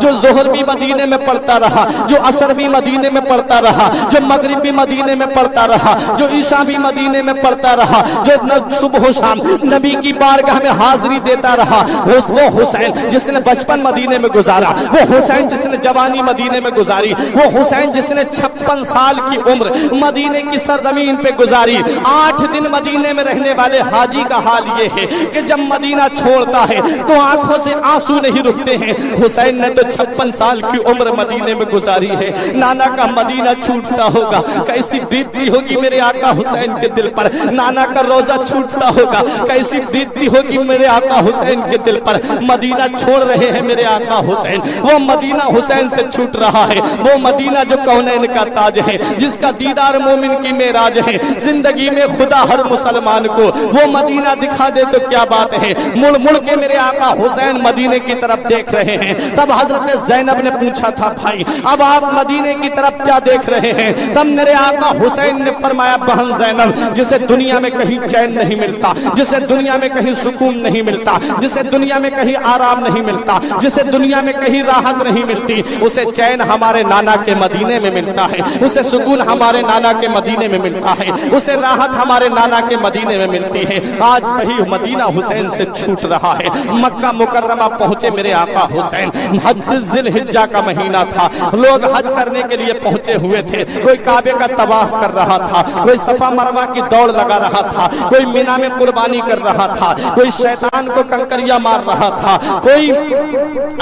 جو ظہر بھی مدینے میں پڑھتا رہا، جو عصر بھی مدینے میں پڑھتا رہا، جو مغرب بھی مدینے میں پڑھتا رہا، جو عشاء بھی مدینے میں پڑھتا رہا، جو صبح و شام نبی کی بارگاہ میں حاضری دیتا رہا، وہ حسین جس نے بچپن مدینے میں گزارا، وہ حسین جس نے جوانی مدینے میں گزاری، وہ حسین جس نے 56 سال کی عمر مدینے کی سرزمین پہ گزاری۔ 8 دن مدینے میں رہنے والے حاجی کا حال یہ ہے کہ جب مدینہ چھوڑتا ہے تو آنکھوں سے آنسو نہیں رکتے ہیں۔ حسین نے تو 56 سال کی عمر مدینے میں گزاری ہے۔ نانا کا مدینہ چھوٹتا ہوگا، کیسی بیتتی ہوگی میرے آقا حسین کے دل پر۔ نانا کا روزہ چھوٹتا ہوگا، کیسی بیتتی ہوگی میرے آقا حسین کے دل پر۔ مدینہ چھوڑ رہے ہیں میرے آقا حسین، وہ مدینہ حسین سے چھوٹ رہا ہے، وہ مدینہ جو کونین کا تاج ہے، جس کا دیدار مومن کی معراج ہے۔ زندگی میں خدا ہر مسلمان کو وہ مدینہ دکھا دے تو کیا بات ہے۔ مڑ مڑ کے میرے آقا حسین مدینے کی طرف دیکھ رہے ہیں۔ تب حضرت زینب نے پوچھا تھا بھائی اب آپ مدینے کی طرف کیا دیکھ رہے ہیں؟ تب میرے آقا حسین نے فرمایا بہن زینب، جسے دنیا میں کہیں چین نہیں ملتا، جسے دنیا میں کہیں سکون نہیں ملتا، جسے دنیا میں کہیں آرام نہیں ملتا، جسے دنیا میں کہیں راحت نہیں ملتی، اسے چین ہمارے نانا کے مدینے میں ملتا ہے، اسے سکون ہمارے نانا کے مدینے میں ملتا ہے، اسے راحت ہمارے نانا کے مدینے میں ملتی ہے۔ آج وہی مدینہ حسین سے چھوٹ رہا ہے۔ مکہ مکرمہ پہنچے میرے آقا حسین، حج ذی الحجہ کا مہینہ تھا، لوگ حج کرنے کے لیے پہنچے ہوئے تھے۔ کوئی کعبے کا طواف کر رہا تھا، کوئی صفا مروہ کی دوڑ لگا رہا تھا، کوئی مینا میں قربانی کر رہا تھا، کوئی شیطان کو کنکریاں مار رہا تھا، کوئی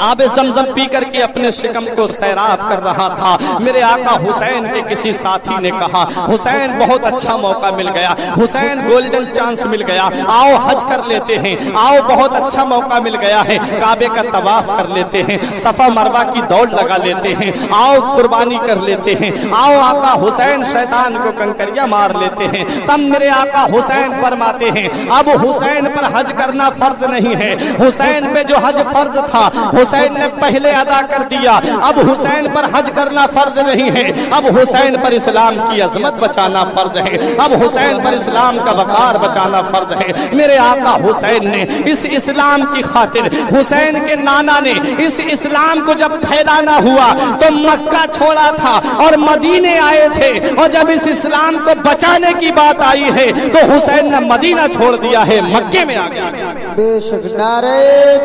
آب زمزم پی کر کے اپنے شکم کو سیراب کر رہا تھا۔ میرے آقا حسین کے کسی ساتھی نے کہا حسین بہت اچھا موقع مل گیا، حسین گولڈن چانس مل گیا، آؤ حج کر لیتے ہیں، آؤ بہت اچھا موقع مل گیا ہے، کعبے کا طواف کر لیتے ہیں، صفا مروہ کی دوڑ لگا لیتے ہیں، آؤ قربانی کر لیتے ہیں، آؤ آقا حسین شیطان کو کنکریاں مار لیتے ہیں۔ تب میرے آقا حسین فرماتے ہیں اب حسین پر حج کرنا فرض نہیں ہے، حسین پہ جو حج فرض تھا حسین نے پہلے ادا کر دیا، اب حسین پر حج کرنا فرض نہیں ہے، اب حسین پر اسلام کی عظمت بچانا فرض ہے، اب حسین پر اسلام کا وقار بچانا فرض ہے۔ میرے آقا حسین نے اس اسلام کی خاطر، حسین کے نانا نے اس اسلام کو جب پھیلانا ہوا تو مکہ چھوڑا تھا اور مدینے آئے تھے، اور جب اس اسلام کو بچانے کی بات آئی ہے تو حسین نے مدینہ چھوڑ دیا ہے، مکے میں آ گیا۔ بے شک نعرہ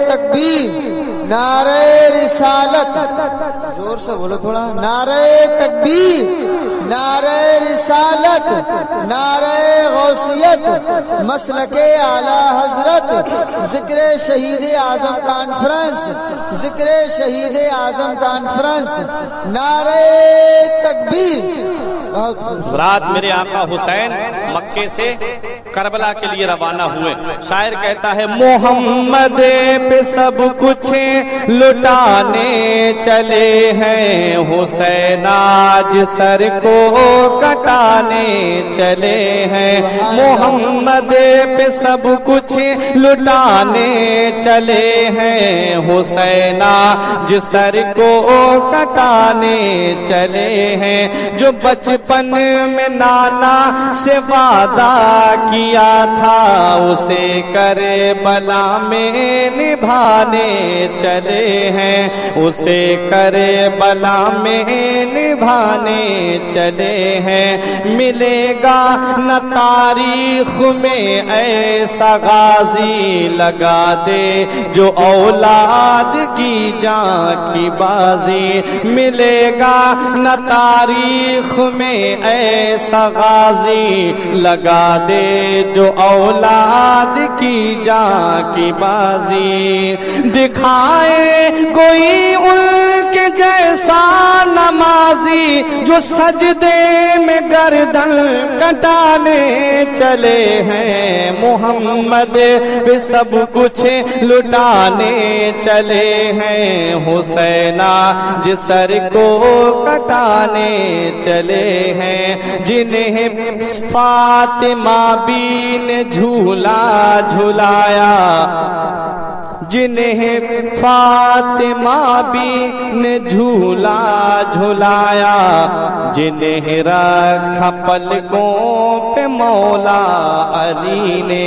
تکبیر، نعرہ رسالت، زور سے بولو تھوڑا، نعرہ تکبیر، نعرہ رسالت، نعرہ غوثیت، مسلک اعلی حضرت، ذکر شہید اعظم کانفرنس، ذکر شہید اعظم کانفرنس، نعرہ تکبیر۔ رات میرے آقا حسین مکے سے کربلا کے لیے روانہ ہوئے۔ شاعر کہتا ہے محمد پہ سب کچھ لٹانے چلے ہیں، حسین آج سر کو کٹانے چلے ہیں، محمد پہ سب کچھ لٹانے چلے ہیں، حسین آج سر کو کٹانے چلے ہیں، جو بچپن میں نانا سے وعدہ کیا تھا اسے کربلا میں نبھانے چلے ہیں، اسے کربلا میں نبھانے چلے ہیں، ملے گا نہ تاریخ میں ایسا غازی لگا دے جو اولاد کی جان کی بازی، ملے گا نہ تاریخ میں ایسا غازی لگا دے جو اولاد کی جان کی بازی، دکھائے کوئی ان کے جیسا نمازی جو سجدے میں گردن کٹانے چلے ہیں، محمد پہ سب کچھ لٹانے چلے ہیں، حسین جس سر کو کٹانے چلے ہیں، جنہیں فاطمہ بھی نے جھولا جھلایا، جنہیں فاطمہ بھی نے جھولا جھلایا، جنہیں رکھا پلکوں پہ مولا علی نے،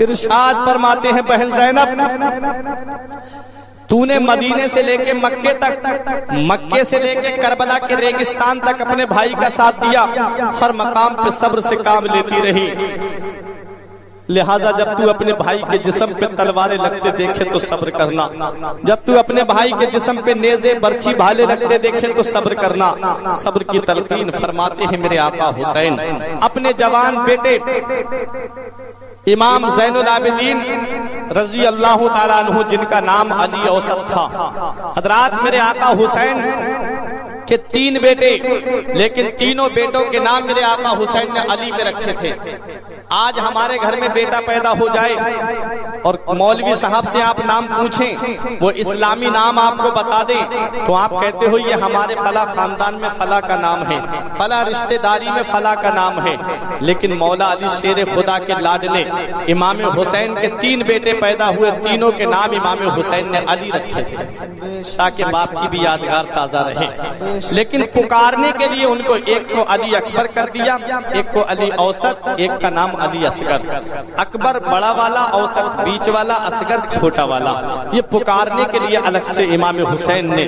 ارشاد فرماتے ہیں بہن زینب تو نے مدینے سے لے کے مکے تک، مکے سے لے کے کربلا کے ریگستان تک اپنے بھائی کا ساتھ دیا، ہر مقام پہ صبر سے کام لیتی رہی، لہٰذا جب تو اپنے بھائی کے جسم پہ تلواریں لگتے دیکھے تو صبر کرنا، جب تو اپنے بھائی کے جسم پہ نیزے برچھی بھالے لگتے دیکھے تو صبر کرنا۔ صبر کی تلقین فرماتے ہیں میرے آقا حسین اپنے جوان بیٹے امام زین العابدین رضی اللہ تعالیٰ عنہ، جن کا نام علی اوسط تھا۔ حضرات میرے آقا حسین کے 3 بیٹے، لیکن تینوں بیٹوں کے نام میرے آقا حسین نے علی پہ رکھے تھے۔ آج ہمارے گھر میں بیٹا پیدا ہو جائے اور مولوی صاحب سے آپ نام پوچھیں، وہ اسلامی نام آپ کو بتا دیں تو آپ کہتے ہو یہ ہمارے فلاں خاندان میں فلاں کا نام ہے، فلاں رشتہ داری میں فلاں کا نام ہے، لیکن مولا علی شیر خدا کے لاڈلے امام حسین کے 3 بیٹے پیدا ہوئے، تینوں کے نام امام حسین نے علی رکھے تھے تاکہ باپ کی بھی یادگار تازہ رہے۔ لیکن پکارنے کے لیے ان کو ایک کو علی اکبر کر دیا، ایک کو علی اوسط، ایک کا نام علی اصغر۔ اکبر بڑا والا، اوسط بیچ والا، اصغر چھوٹا والا، یہ پکارنے کے لیے الگ سے امام حسین نے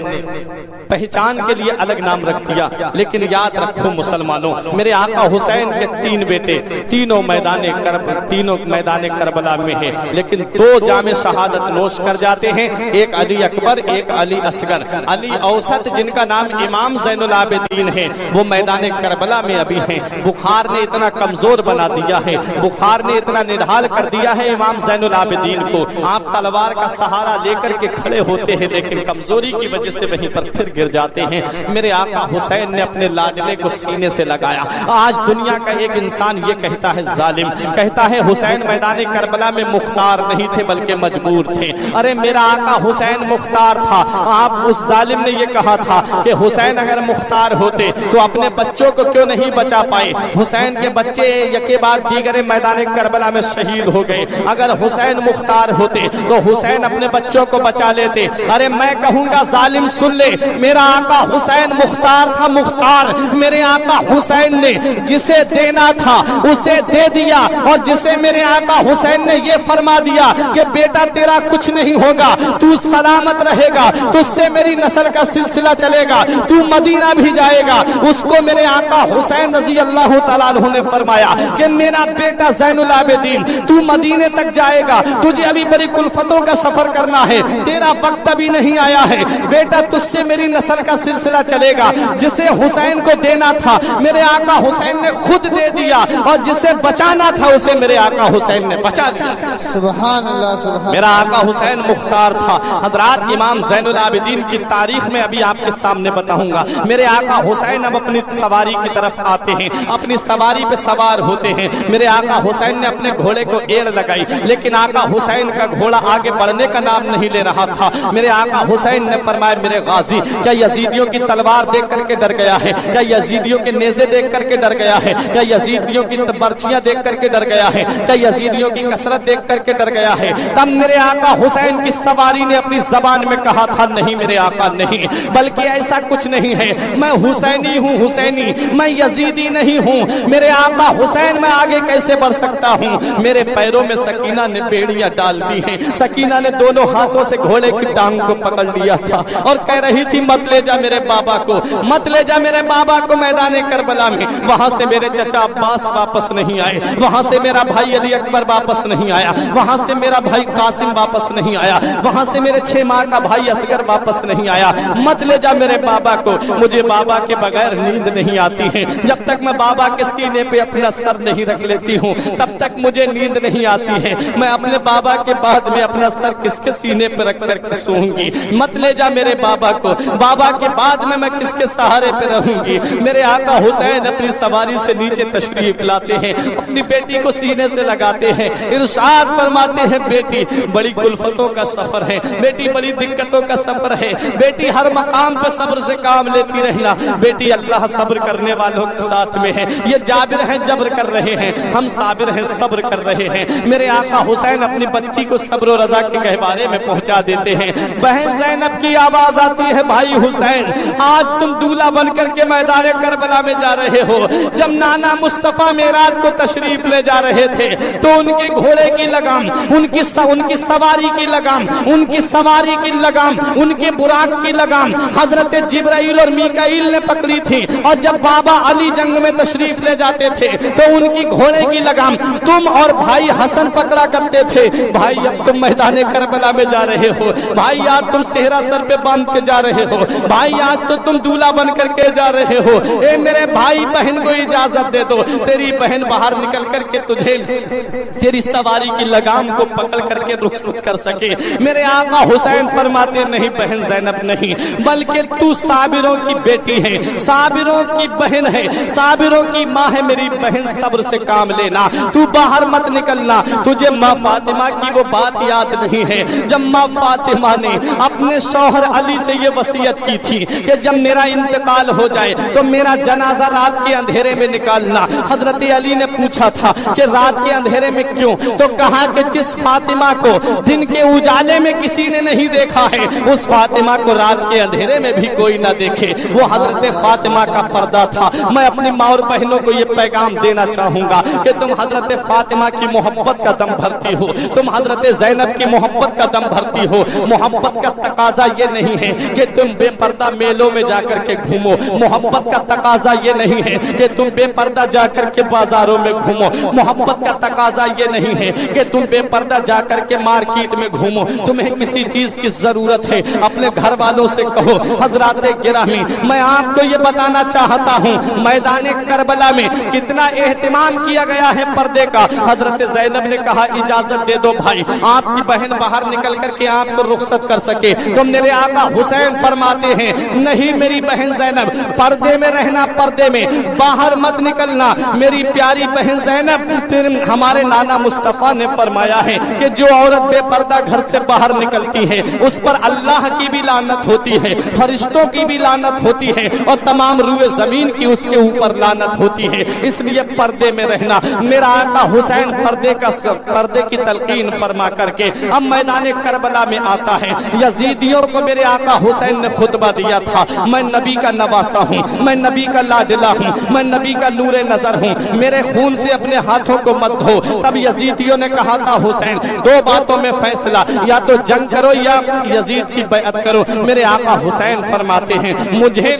پہچان کے لیے الگ نام رکھ دیا۔ لیکن یاد رکھو مسلمانوں، میرے آقا حسین کے 3 بیٹے تینوں میدان کربلا میں ہیں، لیکن 2 جام شہادت نوش کر جاتے ہیں، ایک علی اکبر، ایک علی اصغر۔ علی اوسط جن کا نام امام زین العابدین ہے وہ میدان کربلا میں ابھی ہیں۔ بخار نے اتنا کمزور بنا دیا ہے، بخار نے اتنا نڈھال کر دیا ہے امام زین العابدین کو، آپ تلوار کا سہارا لے کر کے کھڑے ہوتے ہیں لیکن کمزوری کی وجہ سے وہیں پر پھر گر جاتے ہیں۔ میرے آقا حسین نے اپنے لاڈلے کو سینے سے لگایا۔ آج دنیا کا ایک انسان یہ کہتا ہے ظالم، کہتا ہے حسین میدان کربلا میں مختار نہیں تھے بلکہ مجبور تھے۔ ارے میرا آقا حسین مختار تھا۔ آپ اس ظالم نے یہ کہا تھا کہ حسین اگر مختار ہوتے تو اپنے بچوں کو کیوں نہیں بچا پائے؟ حسین کے بچے یکے بعد دیگر میدان کربلا میں شہید ہو گئے۔ اگر حسین مختار ہوتے تو حسین اپنے بچوں کو بچا لیتے۔ ارے میں کہوں گا ظالم سن لے، میرا آقا حسین مختار تھا، مختار۔ میرے آقا حسین نے جسے دینا تھا اسے دے دیا، اور جسے میرے آقا حسین نے یہ فرما دیا کہ بیٹا تیرا کچھ نہیں ہوگا، تو سلامت رہے گا، تجھ سے میری نسل کا سلسلہ چلے گا، تو مدینہ بھی جائے گا، اس کو میرے آقا حسین رضی اللہ تعالیٰ عنہ نے فرمایا کہ میرا بیٹا زین العابدین تو مدینے تک جائے گا، تجھے ابھی بڑی کلفتوں کا سفر کرنا ہے، تیرا وقت ابھی نہیں آیا ہے، بیٹا تجھ سے میری نسل کا سلسلہ چلے گا۔ جسے حسین کو دینا تھا میرے آقا حسین نے خود دے دیا، اور جسے بچانا تھا اسے میرے آقا حسین نے بچا دیا۔ سبحان اللہ، سبحان میرا آقا حسین مختار تھا۔ حضرات امام زین العابدین کی تاریخ میں ابھی آپ کے سامنے بتاؤں گا۔ میرے آقا حسین اب اپنی سواری کی طرف آتے ہیں، اپنی سواری پہ سوار ہوتے ہیں۔ میرے آقا حسین نے اپنے گھوڑے کو ایڑ لگائی، لیکن آقا حسین کا گھوڑا آگے بڑھنے کا نام نہیں لے رہا تھا۔ میرے آقا حسین نے فرمایا میرے غازی کیا یزیدیوں کی تلوار دیکھ کر کے ڈر گیا ہے؟ کیا یزیدیوں کے نیزے دیکھ کر کے ڈر گیا ہے؟ کیا یزیدیوں کی برچیاں دیکھ کر کے ڈر گیا ہے؟ کیا یزیدیوں کی کثرت دیکھ کر کے ڈر گیا ہے؟ تب میرے آقا حسین کی سواری نے اپنی زبان میں کہا تھا نہیں میرے آقا نہیں، بلکہ ایسا کچھ نہیں ہے، میں حسینی ہوں، حسینی، میں یزیدی نہیں ہوں۔ میرے آقا حسین میں آگے کیسے بڑھ سکتا ہوں؟ میرے پیروں میں سکینہ نے بیڑیاں ڈال دی ہیں۔ سکینہ نے دونوں ہاتھوں سے گھوڑے کی ٹانگ کو پکڑ لیا تھا اور کہہ رہی تھی مت لے جا میرے بابا کو، مت لے جا میرے بابا کو میدان کربلا میں۔ وہاں سے میرے چچا عباس واپس نہیں آئے، وہاں سے میرا بھائی علی اکبر واپس نہیں آیا، وہاں سے میرا بھائی قاسم واپس نہیں آیا، وہاں سے میرے 6 ماہ کا بھائی اصغر واپس نہیں آیا۔ مت لے جا میرے بابا کو، مجھے بابا کے بغیر نیند نہیں آتی ہے، جب تک میں بابا کے سینے پہ اپنا سر نہیں رکھ لیتی ہوں تب تک مجھے نیند نہیں آتی ہے۔ میں اپنے بابا کے بعد میں اپنا سر کس کے سینے پہ رکھ کر کے سوؤں گی؟ مت لے جا میرے بابا کو، بابا کے بعد میں کس کے سہارے پہ رہوں گی؟ میرے آقا حسین اپنی سواری سے نیچے تشریف لاتے ہیں، اپنی بیٹی کو سینے سے لگاتے ہیں، ارشاد فرماتے ہیں بیٹی بڑی کلفتوں کا سفر ہے، بیٹی بڑی دقتوں کا سفر ہے، بیٹی ہر مقام پہ صبر سے کام لیتی رہنا، بیٹی اللہ صبر کرنے والوں کے ساتھ میں ہے۔ یہ جابر ہیں جبر کر رہے ہیں، ہم صابر ہیں صبر کر رہے ہیں۔ میرے آقا حسین اپنی بچی کو صبر و رضا کے گہوارے میں پہنچا دیتے ہیں۔ بہن زینب کی آواز آتی ہے بھائی حسین آج تم دولہا بن کر کے میدان کربلا میں جا رہے ہو. جب نانا مصطفیٰ معراج کو تشریف لے جا رہے تھے تو ان کے گھوڑے کی لگام, ان کی سواری کی لگام, ان کی سواری کی لگام, ان کے براق کی لگام حضرت جبرائیل اور میکائیل نے پکڑی تھی. اور جب بابا علی جنگ میں تشریف لے جاتے تھے تو ان کی گھوڑے کی لگام تم اور بھائی حسن پکڑا کرتے تھے. بھائی اب تم میدان کربلا میں جا رہے ہو, بھائی آج تم صحرا سر پہ باندھ کے جا رہے ہو, بھائی آج تو تم دولہا بن کر کے جا رہے ہو. اے میرے بھائی بہن کو اجازت دے دو, تیری بہن باہر نکل کر کے تجھے تیری سواری کی لگام کو پکڑ کر کے رخصت کر سکے. میرے آقا حسین فرماتے نہیں بہن زینب نہیں, بلکہ تو صابروں کی بیٹی ہے, صابروں کی بہن ہے, صابروں کی ماں ہے. میری بہن صبر سے کام لینا, تو باہر مت نکلنا. تجھے ماں فاطمہ کی وہ بات یاد نہیں ہے جب ماں فاطمہ نے اپنے شوہر علی سے یہ وصیت کی تھی کہ جب میرا انتقال ہو جائے تو میرا جنازہ رات کے اندھیرے میں نکالنا. حضرت علی نے پوچھا تھا کہ رات کے اندھیرے میں کیوں, تو کہا کہ جس فاطمہ کو دن کے اجالے میں کسی نے نہیں دیکھا ہے اس فاطمہ کو رات کے اندھیرے میں بھی کوئی نہ دیکھے. وہ حضرت فاطمہ کا پردہ تھا. میں اپنی ماں اور بہنوں کو یہ پیغام دینا چاہوں گا کہ تم حضرت فاطمہ کی محبت کا دم بھرتی ہو, تم حضرت زینب کی محبت کا دم بھرتی ہو. محبت کا تقاضا یہ نہیں ہے کہ تم بے پردہ میلوں میں جا کر کے گھومو, محبت کا تقاضا یہ نہیں ہے کہ تم بے پردہ جا کر کے بازاروں میں گھومو, محبت کا تقاضا یہ نہیں ہے کہ تم بے پردہ جا کر کے مارکیٹ میں گھومو. تمہیں کسی چیز کی ضرورت ہے اپنے گھر والوں سے کہو. حضرات گرامی میں آپ کو یہ بتانا چاہتا ہوں میدان کربلا میں کتنا اہتمام کیا گیا ہے پردے کا. حضرت زینب نے کہا اجازت دے دو بھائی آپ کی بہن باہر نکل کر کے آپ کو رخصت کر سکے. تو میرے آقا حسین فرماتے ہیں نہیں میری بہن زینب, پردے میں رہنا, پردے میں باہر مت نکلنا. میری پیاری بہن زینب ہمارے نانا مصطفیٰ نے فرمایا ہے کہ جو عورت بے پردہ گھر سے باہر نکلتی ہے اس پر اللہ کی بھی لعنت ہوتی ہے, فرشتوں کی بھی لعنت ہوتی ہے, اور تمام روئے زمین کی اس کے اوپر لعنت ہوتی ہے. اس لیے پردے میں رہنا. میرا آقا حسین پردے کی تلقین فرما کر کے اب میدان کربلا میں آتا ہے. یزیدیوں کو میرے آقا حسین نے خطبہ دیا تھا میں نبی کا نواسا ہوں, میں نبی کا لاڈلا ہوں, میں نبی کا نور نظر ہوں, میرے خون سے اپنے ہاتھوں کو مت دھو. تب یزیدیوں نے کہا تھا حسین دو باتوں میں فیصلہ, یا تو جنگ کرو یا یزید کی بیعت کرو. میرے آقا حسین فرماتے ہیں مجھے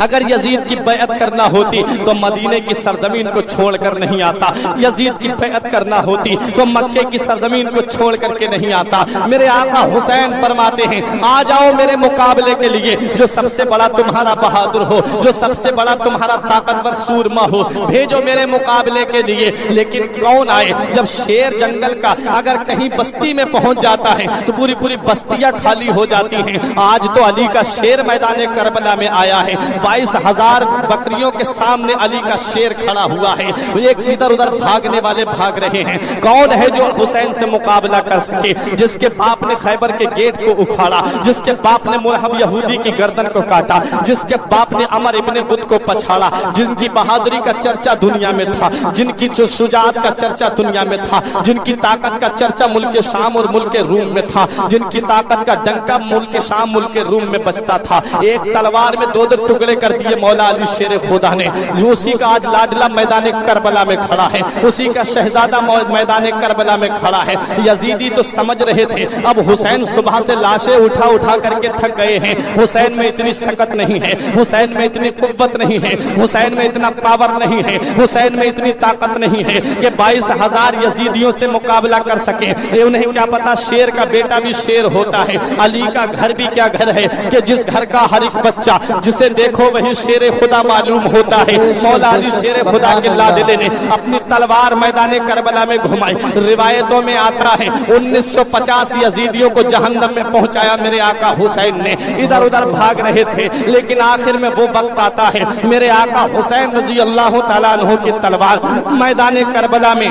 اگر یزید کی بیعت کرنا ہوتی تو مدینے کی سرزمین کو چھوڑ کر نہیں آتا, یزید کی بیعت کرنا ہوتی تو مکے کی سرزمین کو چھوڑ کر کے نہیں آتا. میرے آقا حسین فرماتے ہیں آ جاؤ میرے مقابلے کے لیے, جو سب سے بڑا تمہارا بہادر ہو, جو سب سے بڑا تمہارا طاقتور سورما ہو, بھیجو میرے مقابلے کے لیے. لیکن کون آئے؟ جب شیر جنگل کا اگر کہیں بستی میں پہنچ جاتا ہے تو پوری پوری بستیاں خالی ہو جاتی ہیں. آج تو علی کا شیر میدان کربلا میں آیا ہے. 22,000 بکریوں کے سامنے علی کا شیر کھڑا ہوا ہے. ایک ادھر ادھر بھاگنے والے بھاگ رہے ہیں. کون ہے جو حسین سے مقابلہ کر سکے؟ جس کے باپ نے خیبر کے گیٹ کو اکھاڑا, جس کے باپ نے ملحب یہودی کی گردن کو کاٹا, جس کے باپ نے عمر ابن بدھ کو پچھاڑا, جن کی بہادری کا چرچا دنیا میں تھا, جن کی شجاعت کا چرچا دنیا میں تھا, جن کی طاقت کا چرچا ملک شام اور ملک روم میں تھا, جن کی طاقت کا ڈنکا ملک شام ملک روم میں بجتا تھا. ایک تلوار میں دو ٹکڑے کر دیے مولا علی شیر خدا نے. اسی کا آج لاڈلا میدان کربلا میں کھڑا ہے, اسی کا شہزادہ میدان کربلا میں کھڑا ہے. یزیدی تو سمجھ رہے تھے اب حسین صبح سے لاشیں اٹھا کر کے تھک گئے ہیں. حسین میں اتنی سکت نہیں ہے, حسین میں اتنی قوت نہیں ہے, حسین میں اتنا پاور نہیں ہے, حسین میں اتنی طاقت نہیں ہے کہ 22,000 یزیدیوں سے مقابلہ کر سکیں. انہیں کیا پتا شیر کا بیٹا بھی شیر ہوتا ہے. علی کا گھر بھی کیا گھر ہے کہ جس گھر کا ہر ایک بچہ جسے دیکھو وہی شیر خدا معلوم ہوتا ہے. مولا علی شیر خدا کے لاڈلے نے اپنی تلوار میدان کربلا میں گھمائی. روایتوں میں آتا ہے 1950 یزیدیوں کو جہنم میں پہنچایا میرے آقا حسین نے. ادھر ادھر بھاگ رہے تھے لیکن آخر میں وہ وقت آتا ہے میرے آقا حسین رضی اللہ تعالیٰ عنہ کی تلوار میدان کربلا میں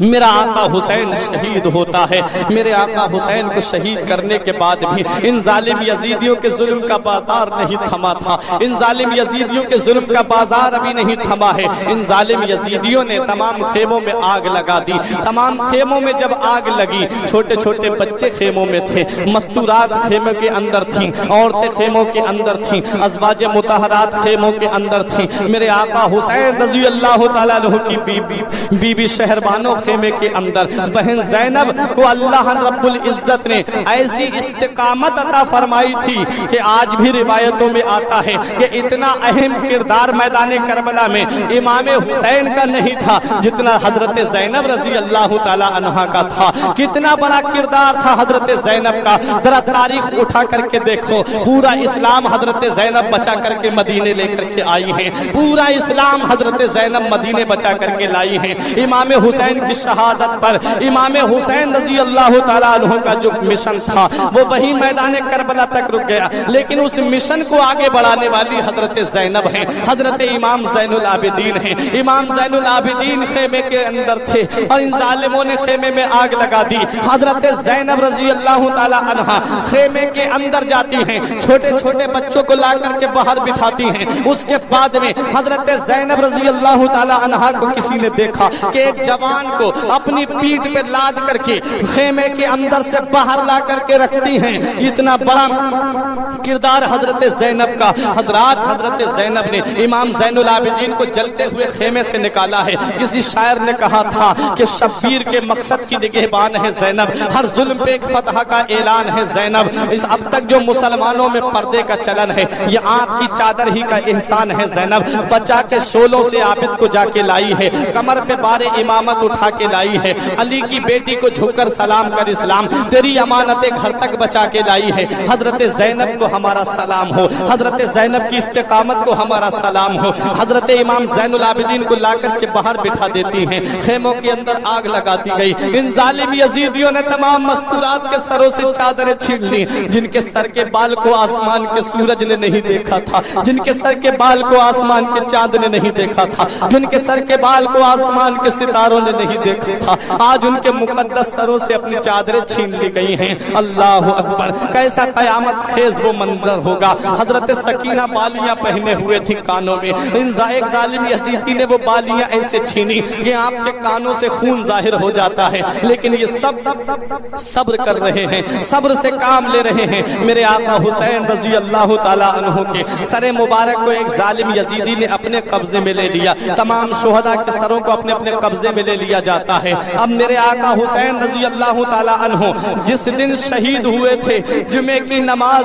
میرا آقا حسین شہید ہوتا ہے. میرے آقا حسین کو شہید کرنے کے بعد بھی ان ظالم یزیدیوں کے ظلم کا بازار نہیں تھما تھا. ان ظالم یزیدیوں کے ظلم کا بازار ابھی نہیں تھما ہے. ان ظالم یزیدیوں نے تمام خیموں میں آگ لگا دی. تمام خیموں میں جب آگ لگی، چھوٹے چھوٹے بچے خیموں میں تھے، مستورات خیموں کے اندر تھیں، عورتیں خیموں کے اندر تھیں، ازواج مطہرات خیموں کے اندر تھیں. میرے آقا حسین رضی اللہ تعالیٰ عنہ کی بی بی شہربانو خیمے کے اندر. بہن زینب کو اللہ رب العزت نے ایسی استقامت عطا فرمائی تھی کہ آج بھی روایتوں میں آتا ہے کہ اتنا اہم کردار میدان کربلا میں امام حسین کا نہیں تھا جتنا حضرت زینب رضی اللہ تعالی عنہا کا تھا. کتنا بڑا کردار تھا حضرت زینب کا. ذرا تاریخ اٹھا کر کے دیکھو، پورا اسلام حضرت زینب بچا کر کے مدینے لے کر کے آئی ہیں. پورا اسلام حضرت زینب مدینے بچا کر کے لائی ہیں. امام حسین کی شہادت پر امام حسین رضی اللہ تعالیٰ عنہ کا جو مشن تھا وہ وہی میدان کربلا تک رک گیا، لیکن اس مشن کو آگے بڑھانے والی حضرت زینب ہیں، حضرت امام زین العابدین ہیں. امام زین العابدین خیمے کے اندر تھے اور ان ظالموں نے خیمے میں آگ لگا دی. حضرت زینب رضی اللہ تعالیٰ عنہ خیمے کے اندر جاتی ہیں، چھوٹے چھوٹے بچوں کو لا کر کے باہر بٹھاتی ہیں. اس کے بعد میں حضرت زینب رضی اللہ تعالیٰ عنہ کو کسی نے دیکھا کہ ایک جوان کو اپنی پیٹھ پہ لاد کر کے خیمے کے اندر سے باہر لا کر کے رکھتی ہیں. اتنا بڑا کردار حضرت زینب کا. حضرت زینب نے امام زین العابدین کو جلتے ہوئے خیمے سے نکالا ہے. کسی شاعر نے کہا تھا کہ شبیر کے مقصد کی نگہبان ہے زینب، ہر ظلم پہ ایک فتح کا اعلان ہے زینب. اب تک جو مسلمانوں میں پردے کا چلن ہے یہ آپ کی چادر ہی کا احسان ہے زینب. بچا کے شولوں سے عابد کو جا کے لائی ہے، کمر پہ بار امامت اٹھا کے لائی ہے. علی کی بیٹی کو جھک کر سلام کر اسلام، تیری امانتیں گھر تک بچا کے لائی ہے. حضرت زینب کو ہمارا سلام ہو، حضرت زینب کی استقامت کو ہمارا سلام ہو. حضرت امام زین العابدین کو لا کر کے باہر بٹھا دیتی ہیں. خیموں کے اندر آگ لگاتی گئی. ان ظالم یزیدیوں نے تمام مستورات کے سروں سے چادریں چھین لی. جن کے سر کے بال کو آسمان کے سورج نے نہیں دیکھا تھا، جن کے سر کے بال کو آسمان کے چاند نے نہیں دیکھا تھا، جن کے سر کے بال کو آسمان کے ستاروں نے نہیں دیکھا تھا، آج ان کے مقدس سروں سے اپنی چادریں چھین لی گئی ہیں. اللہ اکبر! کیسا قیامت خیز وہ منظر ہوگا. حضرت سکینہ بالیاں پہنے ہوئے تھی کانوں میں. ایک ظالم یزیدی نے وہ بالیاں ایسے چھینی کہ آپ کے کانوں سے خون ظاہر ہو جاتا ہے، لیکن یہ سب صبر کر رہے ہیں، صبر سے کام لے رہے ہیں. میرے آقا حسین رضی اللہ تعالیٰ عنہ کے سر مبارک کو ایک ظالم یزیدی نے اپنے قبضے میں لے لیا. تمام شہداء کے سروں کو اپنے اپنے قبضے میں لے لیا جاتا ہے. اب میرے آقا حسین رضی اللہ تعالیٰ عنہ جس دن شہید ہوئے تھے، جمعے کی نماز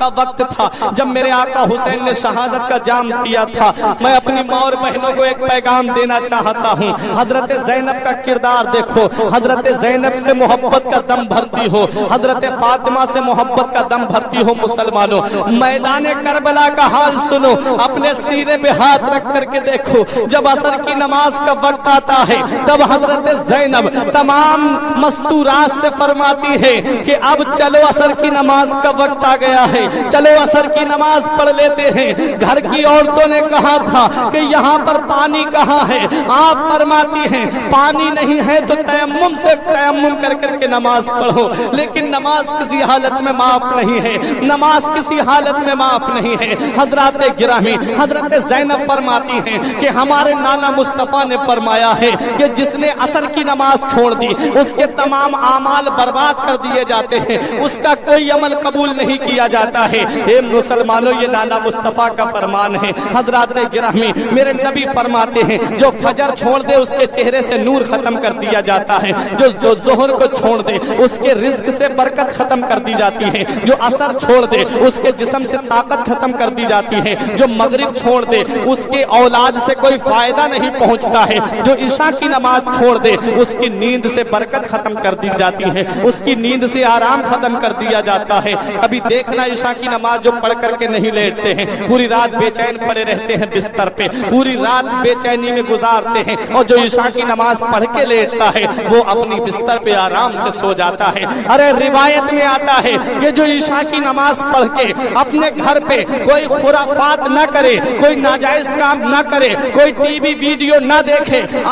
کا وقت تھا، جب میرے آقا حسین نے شہادت کا جام پیا تھا، میں اپنی ماں اور بہنوں کو ایک پیغام دینا چاہتا ہوں. حضرت زینب کا کردار دیکھو. حضرت زینب سے محبت کا دم بھرتی ہو، حضرت فاطمہ سے محبت کا دم بھرتی ہو. مسلمانوں، میدان کربلا کا حال سنو، اپنے سینے پہ ہاتھ رکھ کر کے دیکھو. جب عصر کی نماز کا وقت آتا ہے تب حضرت زینب تمام مستورات سے فرماتی ہے کہ اب چلو عصر کی نماز کا وقت آ گیا ہے، چلو عصر کی نماز پڑھ لیتے ہیں. گھر کی عورتوں نے کہا تھا کہ یہاں پر پانی کہاں ہے؟ آپ فرماتی ہیں پانی نہیں ہے تو تیمم سے تیمم کر کر کے نماز پڑھو. لیکن نماز کسی حالت میں معاف نہیں ہے، نماز کسی حالت میں معاف نہیں ہے. حضرات گرامی، حضرت زینب فرماتی ہیں کہ ہمارے نانا مصطفیٰ نے فرمایا ہے کہ جس نے عصر کی نماز چھوڑ دی اس کے تمام اعمال برباد کر دیے جاتے ہیں، اس کا کوئی عمل قبول نہیں کیا جاتا ہے. اے مسلمانوں، یہ نانا مصطفیٰ کا فرمان ہے. حضرات گرامی، میرے نبی فرماتے ہیں جو فجر چھوڑ دے اس کے چہرے سے نور ختم کر دیا جاتا ہے، جو ظہر کو چھوڑ دے اس کے رزق سے برکت ختم کر دی جاتی ہے، جو عصر چھوڑ دے اس کے جسم سے طاقت ختم کر دی جاتی ہے، جو مغرب چھوڑ دے اس کے اولاد سے کوئی فائدہ نہیں پہنچتا ہے، جو عشاء کی نماز چھوڑ دے اس کی نیند سے برکت ختم کر دی جاتی ہے، اس کی نیند سے آرام ختم کر دیا جاتا ہے. کبھی دیکھنا عشاء کی نماز جو پڑھ کر کے نہیں لیٹتے ہیں، پوری رات بے چین پڑے رہتے ہیں بستر پہ، پوری رات بے چینی میں گزارتے ہیں، اور جو عشاء کی نماز پڑھ کے لیٹتا ہے وہ اپنی بستر پہ آرام سے سو جاتا ہے. ارے روایت میں آتا ہے کہ جو عشاء کی نماز پڑھ کے اپنے گھر پہ کوئی خرافات نہ کرے، کوئی ناجائز کام نہ کرے، کوئی ٹی وی ویڈیو نہ دیکھے،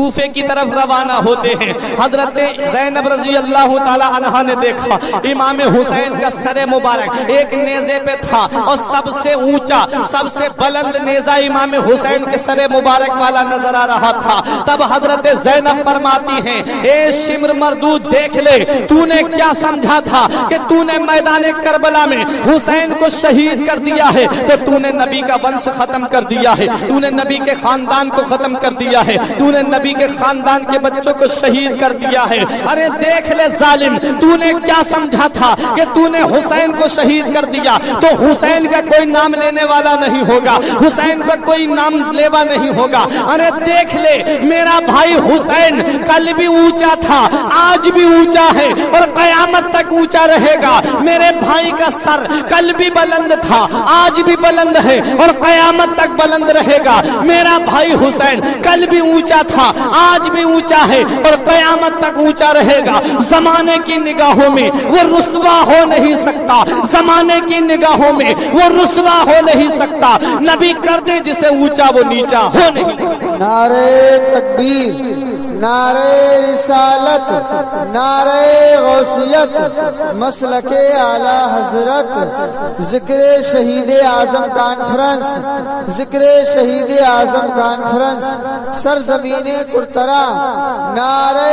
کوفے کی طرف روانہ ہوتے ہیں۔ حضرت زینب رضی اللہ تعالی عنہا نے دیکھا امام حسین کا سر مبارک ایک نیزے پہ تھا اور سب سے اونچا سب سے بلند نیزہ امام حسین کے سر مبارک والا نظر آ رہا تھا۔ تب حضرت زینب فرماتی ہیں اے شمر مردود دیکھ لے، تو نے کیا سمجھا تھا کہ تو نے میدان کربلا میں حسین کو شہید کر دیا ہے تو تو نے نبی کا ونش ختم کر دیا ہے، تو نے نبی کے خاندان کو ختم کر دیا ہے، تو نے نبی کے خاندان کے بچوں کو شہید کر دیا ہے۔ ارے دیکھ لے ظالم، تو نے کیا سمجھا تھا کہ تو نے حسین کو شہید کر دیا تو حسین کا کوئی نام لینے والا نہیں ہوگا، حسین کا کوئی نام لیوا نہیں ہوگا۔ ارے دیکھ لے میرا بھائی حسین کل بھی اونچا تھا، آج بھی اونچا ہے اور قیامت تک اونچا رہے گا۔ میرے بھائی کا سر کل بھی بلند تھا، آج بھی بلند ہے اور قیامت تک بلند رہے گا۔ میرا بھائی حسین کل بھی اونچا تھا، آج بھی اونچا ہے اور قیامت تک اونچا رہے گا۔ زمانے کی نگاہوں میں وہ رسوا ہو نہیں سکتا، زمانے کی نگاہوں میں وہ رسوا ہو نہیں سکتا۔ نبی کر دے جسے اونچا وہ نیچا ہو نہیں سکتا۔ نعرہ تکبیر، نعرہ رسالت، نعرہ غوثیت، مسلک اعلی حضرت، ذکر شہید اعظم کانفرنس، ذکر شہید اعظم کانفرنس، سرزمین کرترا، نعرہ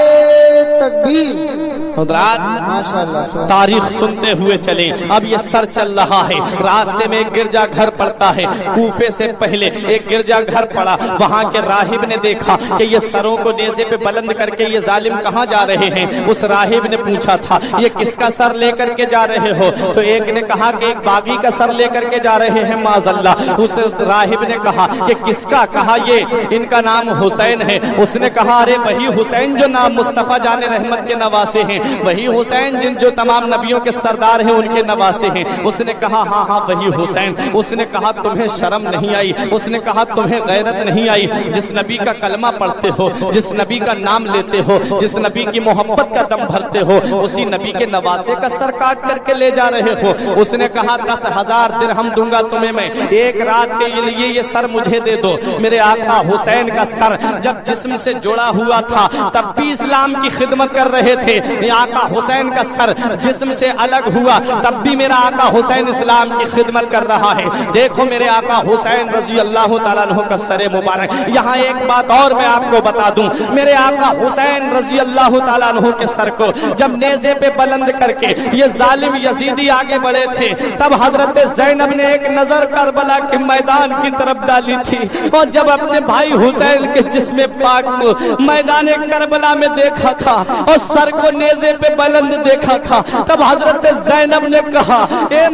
تکبیر۔ حضرات ماشاءاللہ تاریخ سنتے ہوئے چلیں، اب یہ سر چل رہا ہے، راستے میں ایک گرجا گھر پڑتا ہے، کوفے سے پہلے ایک گرجا گھر پڑا، وہاں کے راہب نے دیکھا کہ یہ سروں کو نیزے پہ بلند کر کے یہ ظالم کہاں جا رہے ہیں۔ اس راہب نے پوچھا تھا یہ کس کا سر لے کر کے جا رہے ہو؟ تو ایک نے کہا کہ ایک باغی کا سر لے کر کے جا رہے ہیں معاذ اللہ۔ اس راہب نے کہا کہ کس کا؟ کہا یہ ان کا نام حسین ہے۔ اس نے کہا ارے وہی حسین جو نام مصطفیٰ جان رحمت کے نواسے ہیں، وہی حسین جن جو تمام نبیوں کے سردار ہیں ان کے نواسے ہیں۔ اس نے کہا ہاں ہاں وہی حسین۔ اس نے کہا تمہیں شرم نہیں آئی؟ اس نے کہا تمہیں غیرت نہیں آئی؟ جس نبی کا کلمہ پڑھتے ہو، جس نبی کا نام لیتے ہو، جس نبی کی محبت کا دم بھرتے ہو، اسی نبی کے نواسے کا سر کاٹ کر کے لے جا رہے ہو۔ اس نے کہا 10,000 درہم دوں گا تمہیں میں، ایک رات کے لیے یہ سر مجھے دے دو۔ میرے آقا حسین کا سر جب جسم سے جڑا ہوا تھا تب بھی اسلام کی خدمت کر رہے تھے۔ آقا حسین کا سر جسم سے الگ ہوا تب بھی میرا آقا حسین اسلام کی خدمت کر رہا ہے۔ دیکھو میرے آقا حسین رضی اللہ تعالیٰ عنہ کا سر مبارک۔ یہاں ایک بات اور میں آپ کو بتا دوں، میرے آقا حسین رضی اللہ تعالیٰ عنہ کے سر کو جب نیزے پہ بلند کر کے یہ ظالم یزیدی آگے بڑھے تھے تب حضرت زینب نے ایک نظر کربلا کے میدان کی طرف ڈالی تھی، اور جب اپنے بھائی حسین کے جسم پاک کو میدان کربلا میں دیکھا تھا اور سر کو نیزے پہ بلند دیکھا تھا تب حضرت زینب نے کہا اے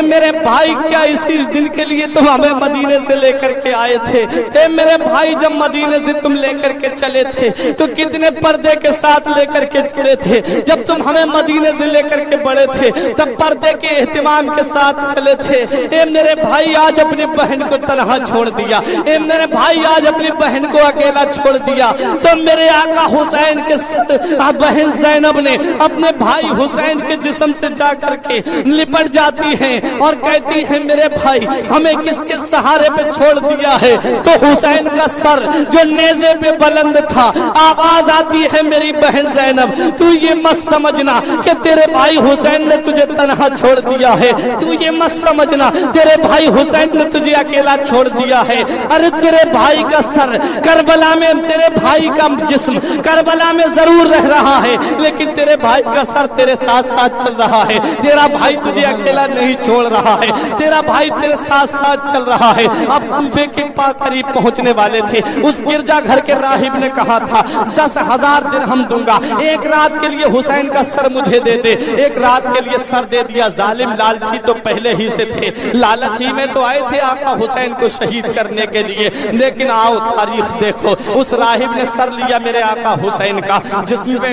میرے بھائی کیا اسی دن کے لیے تم ہمیں مدینے سے لے کر کے آئے تھے؟ اے میرے بھائی جب مدینے سے تم لے کر کے چلے تھے تو کتنے پردے کے ساتھ لے کر کے چلے تھے؟ جب تم ہمیں مدینے سے لے کر کے بڑھے تھے تب پردے کے اہتمام کے ساتھ چلے تھے۔ اے میرے بھائی آج اپنی بہن کو تنہا چھوڑ دیا، اے میرے بھائی آج اپنی بہن کو اکیلا چھوڑ دیا۔ تو میرے آقا حسین کے بہن زینب نے اپنے بھائی حسین کے جسم سے جا کر کے لپٹ جاتی ہیں اور کہتی ہیں میرے بھائی ہمیں کس کے سہارے پہ چھوڑ دیا ہے؟ تو حسین کا سر جو نیزے پہ بلند تھا، آواز آتی ہے میری بہن زینب تو یہ مت سمجھنا کہ تیرے بھائی حسین نے تجھے تنہا چھوڑ دیا ہے، تو یہ مت سمجھنا تیرے بھائی حسین نے تجھے اکیلا چھوڑ دیا ہے۔ ارے تیرے بھائی کا سر کربلا میں، تیرے بھائی کا جسم کربلا میں ضرور رہ رہا ہے لیکن تیرے بھائی کا سر تیرے ساتھ ساتھ چل رہا ہے۔ تیرا بھائی تجھے اکیلا نہیں چھوڑ رہا ہے، تیرا بھائی تیرے ساتھ ساتھ چل رہا ہے۔ اب کوفے کے قریب پہنچنے والے تھے، اس گرجا گھر کے راہب نے کہا تھا 10,000 درہم دوں گا، ایک رات کے لیے حسین کا سر مجھے دے دے۔ ایک رات کے لیے سر دے دیا۔ ظالم لالچی تو پہلے ہی سے تھے، لالچ ہی میں تو آئے تھے آقا حسین کو شہید کرنے کے لیے، لیکن آؤ تاریخ دیکھو، اس راہب نے سر لیا میرے آقا حسین کا، جسم پہ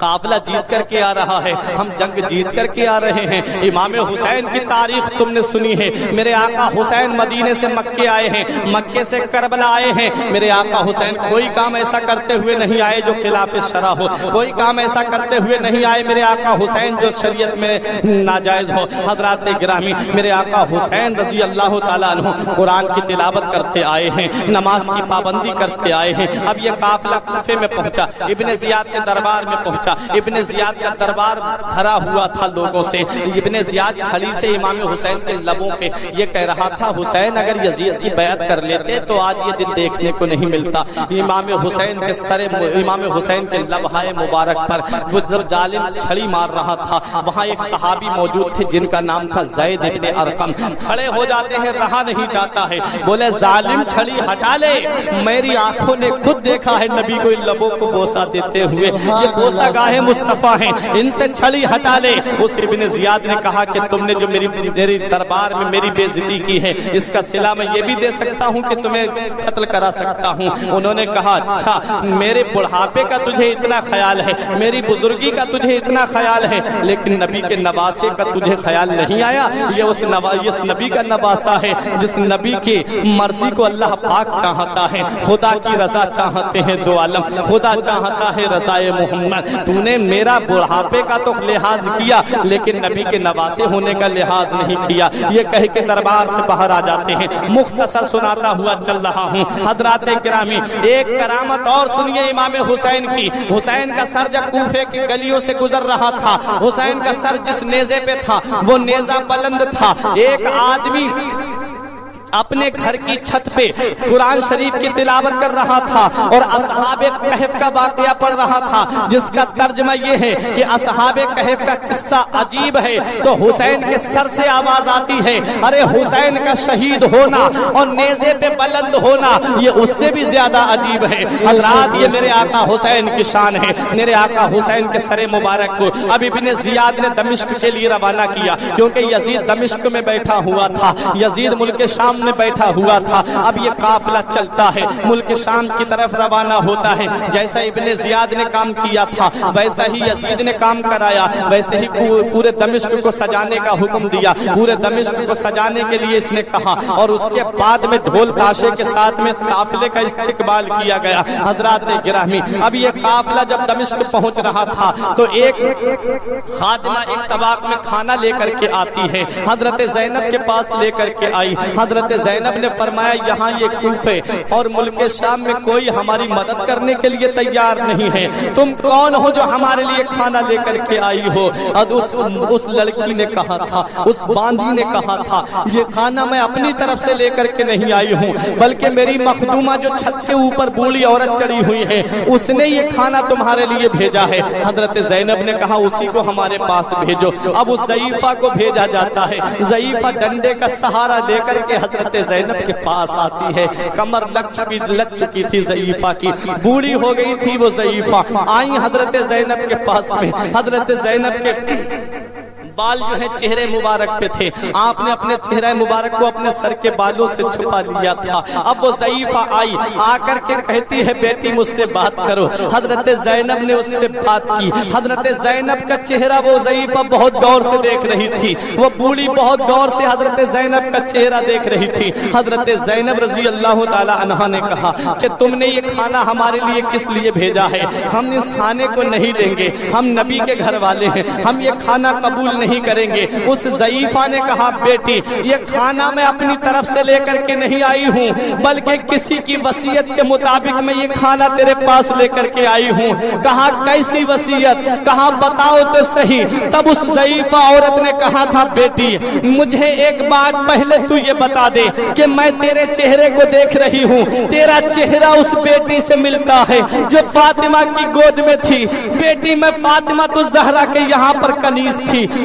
قافلہ جیت کر کے آ رہا ہے، ہم جنگ جیت کر کے آ رہے ہیں۔ امام حسین کی تاریخ تم نے سنی ہے، میرے آقا حسین مدینے سے مکے آئے ہیں، مکے سے کربلا آئے ہیں۔ میرے آقا حسین کوئی کام ایسا کرتے ہوئے نہیں آئے جو خلاف شرع ہو، کوئی کام ایسا کرتے ہوئے نہیں آئے میرے آقا حسین جو شریعت میں ناجائز ہو۔ حضرات گرامی، میرے آقا حسین رضی اللہ تعالیٰ عنہ قرآن کی تلاوت کرتے آئے ہیں، نماز کی پابندی کرتے آئے ہیں۔ اب یہ قافلہ کوفے میں پہنچا، ابن زیاد کے دربار میں پہنچا۔ ابن زیاد کا دربار بھرا ہوا تھا لوگوں سے۔ ابن زیاد چھڑی سے امام حسین کے لبوں پہ یہ کہہ رہا تھا، حسین اگر یزید کی بیعت کر لیتے تو آج یہ دن دیکھنے کو نہیں ملتا۔ امام حسین کے لبہائے مبارک پر وہ جب ظالم چھڑی مار رہا تھا، وہاں ایک صحابی موجود تھے جن کا نام تھا زید ابن ارقم۔ کھڑے ہو جاتے ہیں، رہا نہیں جاتا ہے، بولے ظالم چھڑی ہٹا لے، میری آنکھوں نے خود دیکھا ہے نبی کو ان لبوں کو بوسہ دیتے ہوئے، یہ بوسہ گاہ مصطفیٰ ہیں، ان سے چھڑی ہٹا لے۔ اس ابن زیاد نے کہا کہ تم نے جو میری دربار میں میری بے عزتی کی ہے، اس کا صلہ میں یہ بھی دے سکتا ہوں کہ تمہیں قتل کرا سکتا ہوں۔ انہوں نے کہا اچھا، میرے بڑھاپے کا تجھے اتنا خیال ہے، میری بزرگی کا تجھے اتنا خیال ہے، لیکن نبی کے نواسے کا تجھے خیال نہیں آیا؟ یہ اس نبی کا نواسا ہے جس نبی کی مرضی کو اللہ پاک چاہتا ہے، خدا کی رضا چاہتے ہیں دو عالم، خدا چاہتا ہے رضائے محمد۔ تو نے میرا بڑھاپے کا تو لحاظ کیا لیکن نبی کے نواسے ہونے کا لحاظ نہیں کیا۔ یہ کہہ کے دربار سے باہر آ جاتے ہیں۔ مختصر سناتا ہوا چل رہا ہوں۔ حضرات گرامی، ایک کرامت اور سنیے امام حسین کی۔ حسین کا سر جب کوفے کی گلیوں سے گزر رہا تھا، حسین کا سر جس نیزے پہ تھا وہ نیزہ بلند تھا۔ ایک آدمی اپنے گھر کی چھت پہ قرآن شریف کی تلاوت کر رہا تھا اور اصحاب کہف کا واقعہ پڑھ رہا تھا، جس کا ترجمہ یہ ہے کہ اصحاب کہف کا قصہ عجیب ہے تو حسین کے سر سے آواز آتی ہے، ارے حسین کا شہید ہونا اور نیزے پہ بلند ہونا یہ اس سے بھی زیادہ عجیب ہے۔ حضرات، یہ میرے آقا حسین کی شان ہے۔ میرے آقا حسین کے سر مبارک کو اب ابن زیاد نے دمشق کے لیے روانہ کیا، کیونکہ یزید دمشق میں بیٹھا ہوا تھا، یزید ملک شام میں بیٹھا ہوا تھا۔ اب یہ قافلہ چلتا ہے، ملک شام کی طرف روانہ ہوتا ہے۔ جیسا ابن زیاد نے کام کیا تھا ویسا ہی یزید نے کام کرایا، ویسے ہی پورے دمشق کو سجانے کا حکم دیا، پورے دمشق کو سجانے کے لیے اس نے کہا، اور اس کے بعد میں ڈھول تاشے کے ساتھ میں اس قافلے کا استقبال کیا گیا۔ حضرات گرامی، اب یہ قافلہ جب دمشق پہنچ رہا تھا تو ایک خادمہ ایک طباق میں کھانا لے کر کے آتی ہے، حضرت زینب کے پاس لے کر کے آئی۔ حضرت زینب نے فرمایا یہاں یہ کوفے اور ملک شام میں کوئی ہماری مدد کرنے کے لیے تیار نہیں ہے، تم کون ہو جو ہمارے لیے کھانا لے کر کے آئی ہو؟ اس لڑکی نے کہا تھا، اس باندی نے کہا تھا، یہ کھانا میں اپنی طرف سے لے کر کے نہیں آئی ہوں، بلکہ میری مخدومہ جو چھت کے اوپر بوڑھی عورت چڑھی ہوئی ہے اس نے یہ کھانا تمہارے لیے بھیجا ہے۔ حضرت زینب نے کہا اسی کو ہمارے پاس بھیجو۔ اب اس ضعیفہ کو بھیجا جاتا ہے، ضعیفہ ڈنڈے کا سہارا دے کر کے حضرت زینب کے پاس آتی ہے۔ کمر لگ چکی تھی ضعیفہ کی، بوڑھی ہو گئی تھی وہ ضعیفہ۔ آئی حضرت زینب کے پاس میں، حضرت زینب کے بال جو ہے چہرے مبارک پہ تھے، آپ نے اپنے چہرے مبارک کو اپنے سر کے بالوں سے چھپا لیا تھا۔ اب وہ ضعیفہ آئی، آ کر کے کہتی ہے بیٹی مجھ سے بات کرو۔ حضرت زینب نے اس سے بات کی۔ حضرت زینب کا چہرہ وہ ضعیفہ بہت غور سے دیکھ رہی تھی، وہ بوڑھی بہت غور سے حضرت زینب کا چہرہ دیکھ رہی تھی۔ حضرت زینب رضی اللہ تعالی عنہا نے کہا کہ تم نے یہ کھانا ہمارے لیے کس لیے بھیجا ہے؟ ہم اس کھانے کو نہیں لیں گے، ہم نبی کے گھر والے ہیں، ہم یہ کھانا قبول نہیں کریں گے۔ اس ضعیفہ نے کہا بیٹی یہ کھانا میں اپنی طرف سے لے کر کے نہیں آئی ہوں، بلکہ کسی کی وصیت کے مطابق میں یہ کھانا تیرے پاس لے کر کے آئی ہوں۔ کہا کیسی وصیت؟ کہا بتاؤ تو صحیح۔ تب اس ضعیفہ عورت نے کہا تھا بیٹی مجھے ایک بات پہلے تو یہ بتا دے کہ میں تیرے چہرے کو دیکھ رہی ہوں، تیرا چہرہ اس بیٹی سے ملتا ہے جو فاطمہ کی گود میں تھی۔ بیٹی میں فاطمہ تو زہرا کے یہاں پر کنیز تھی،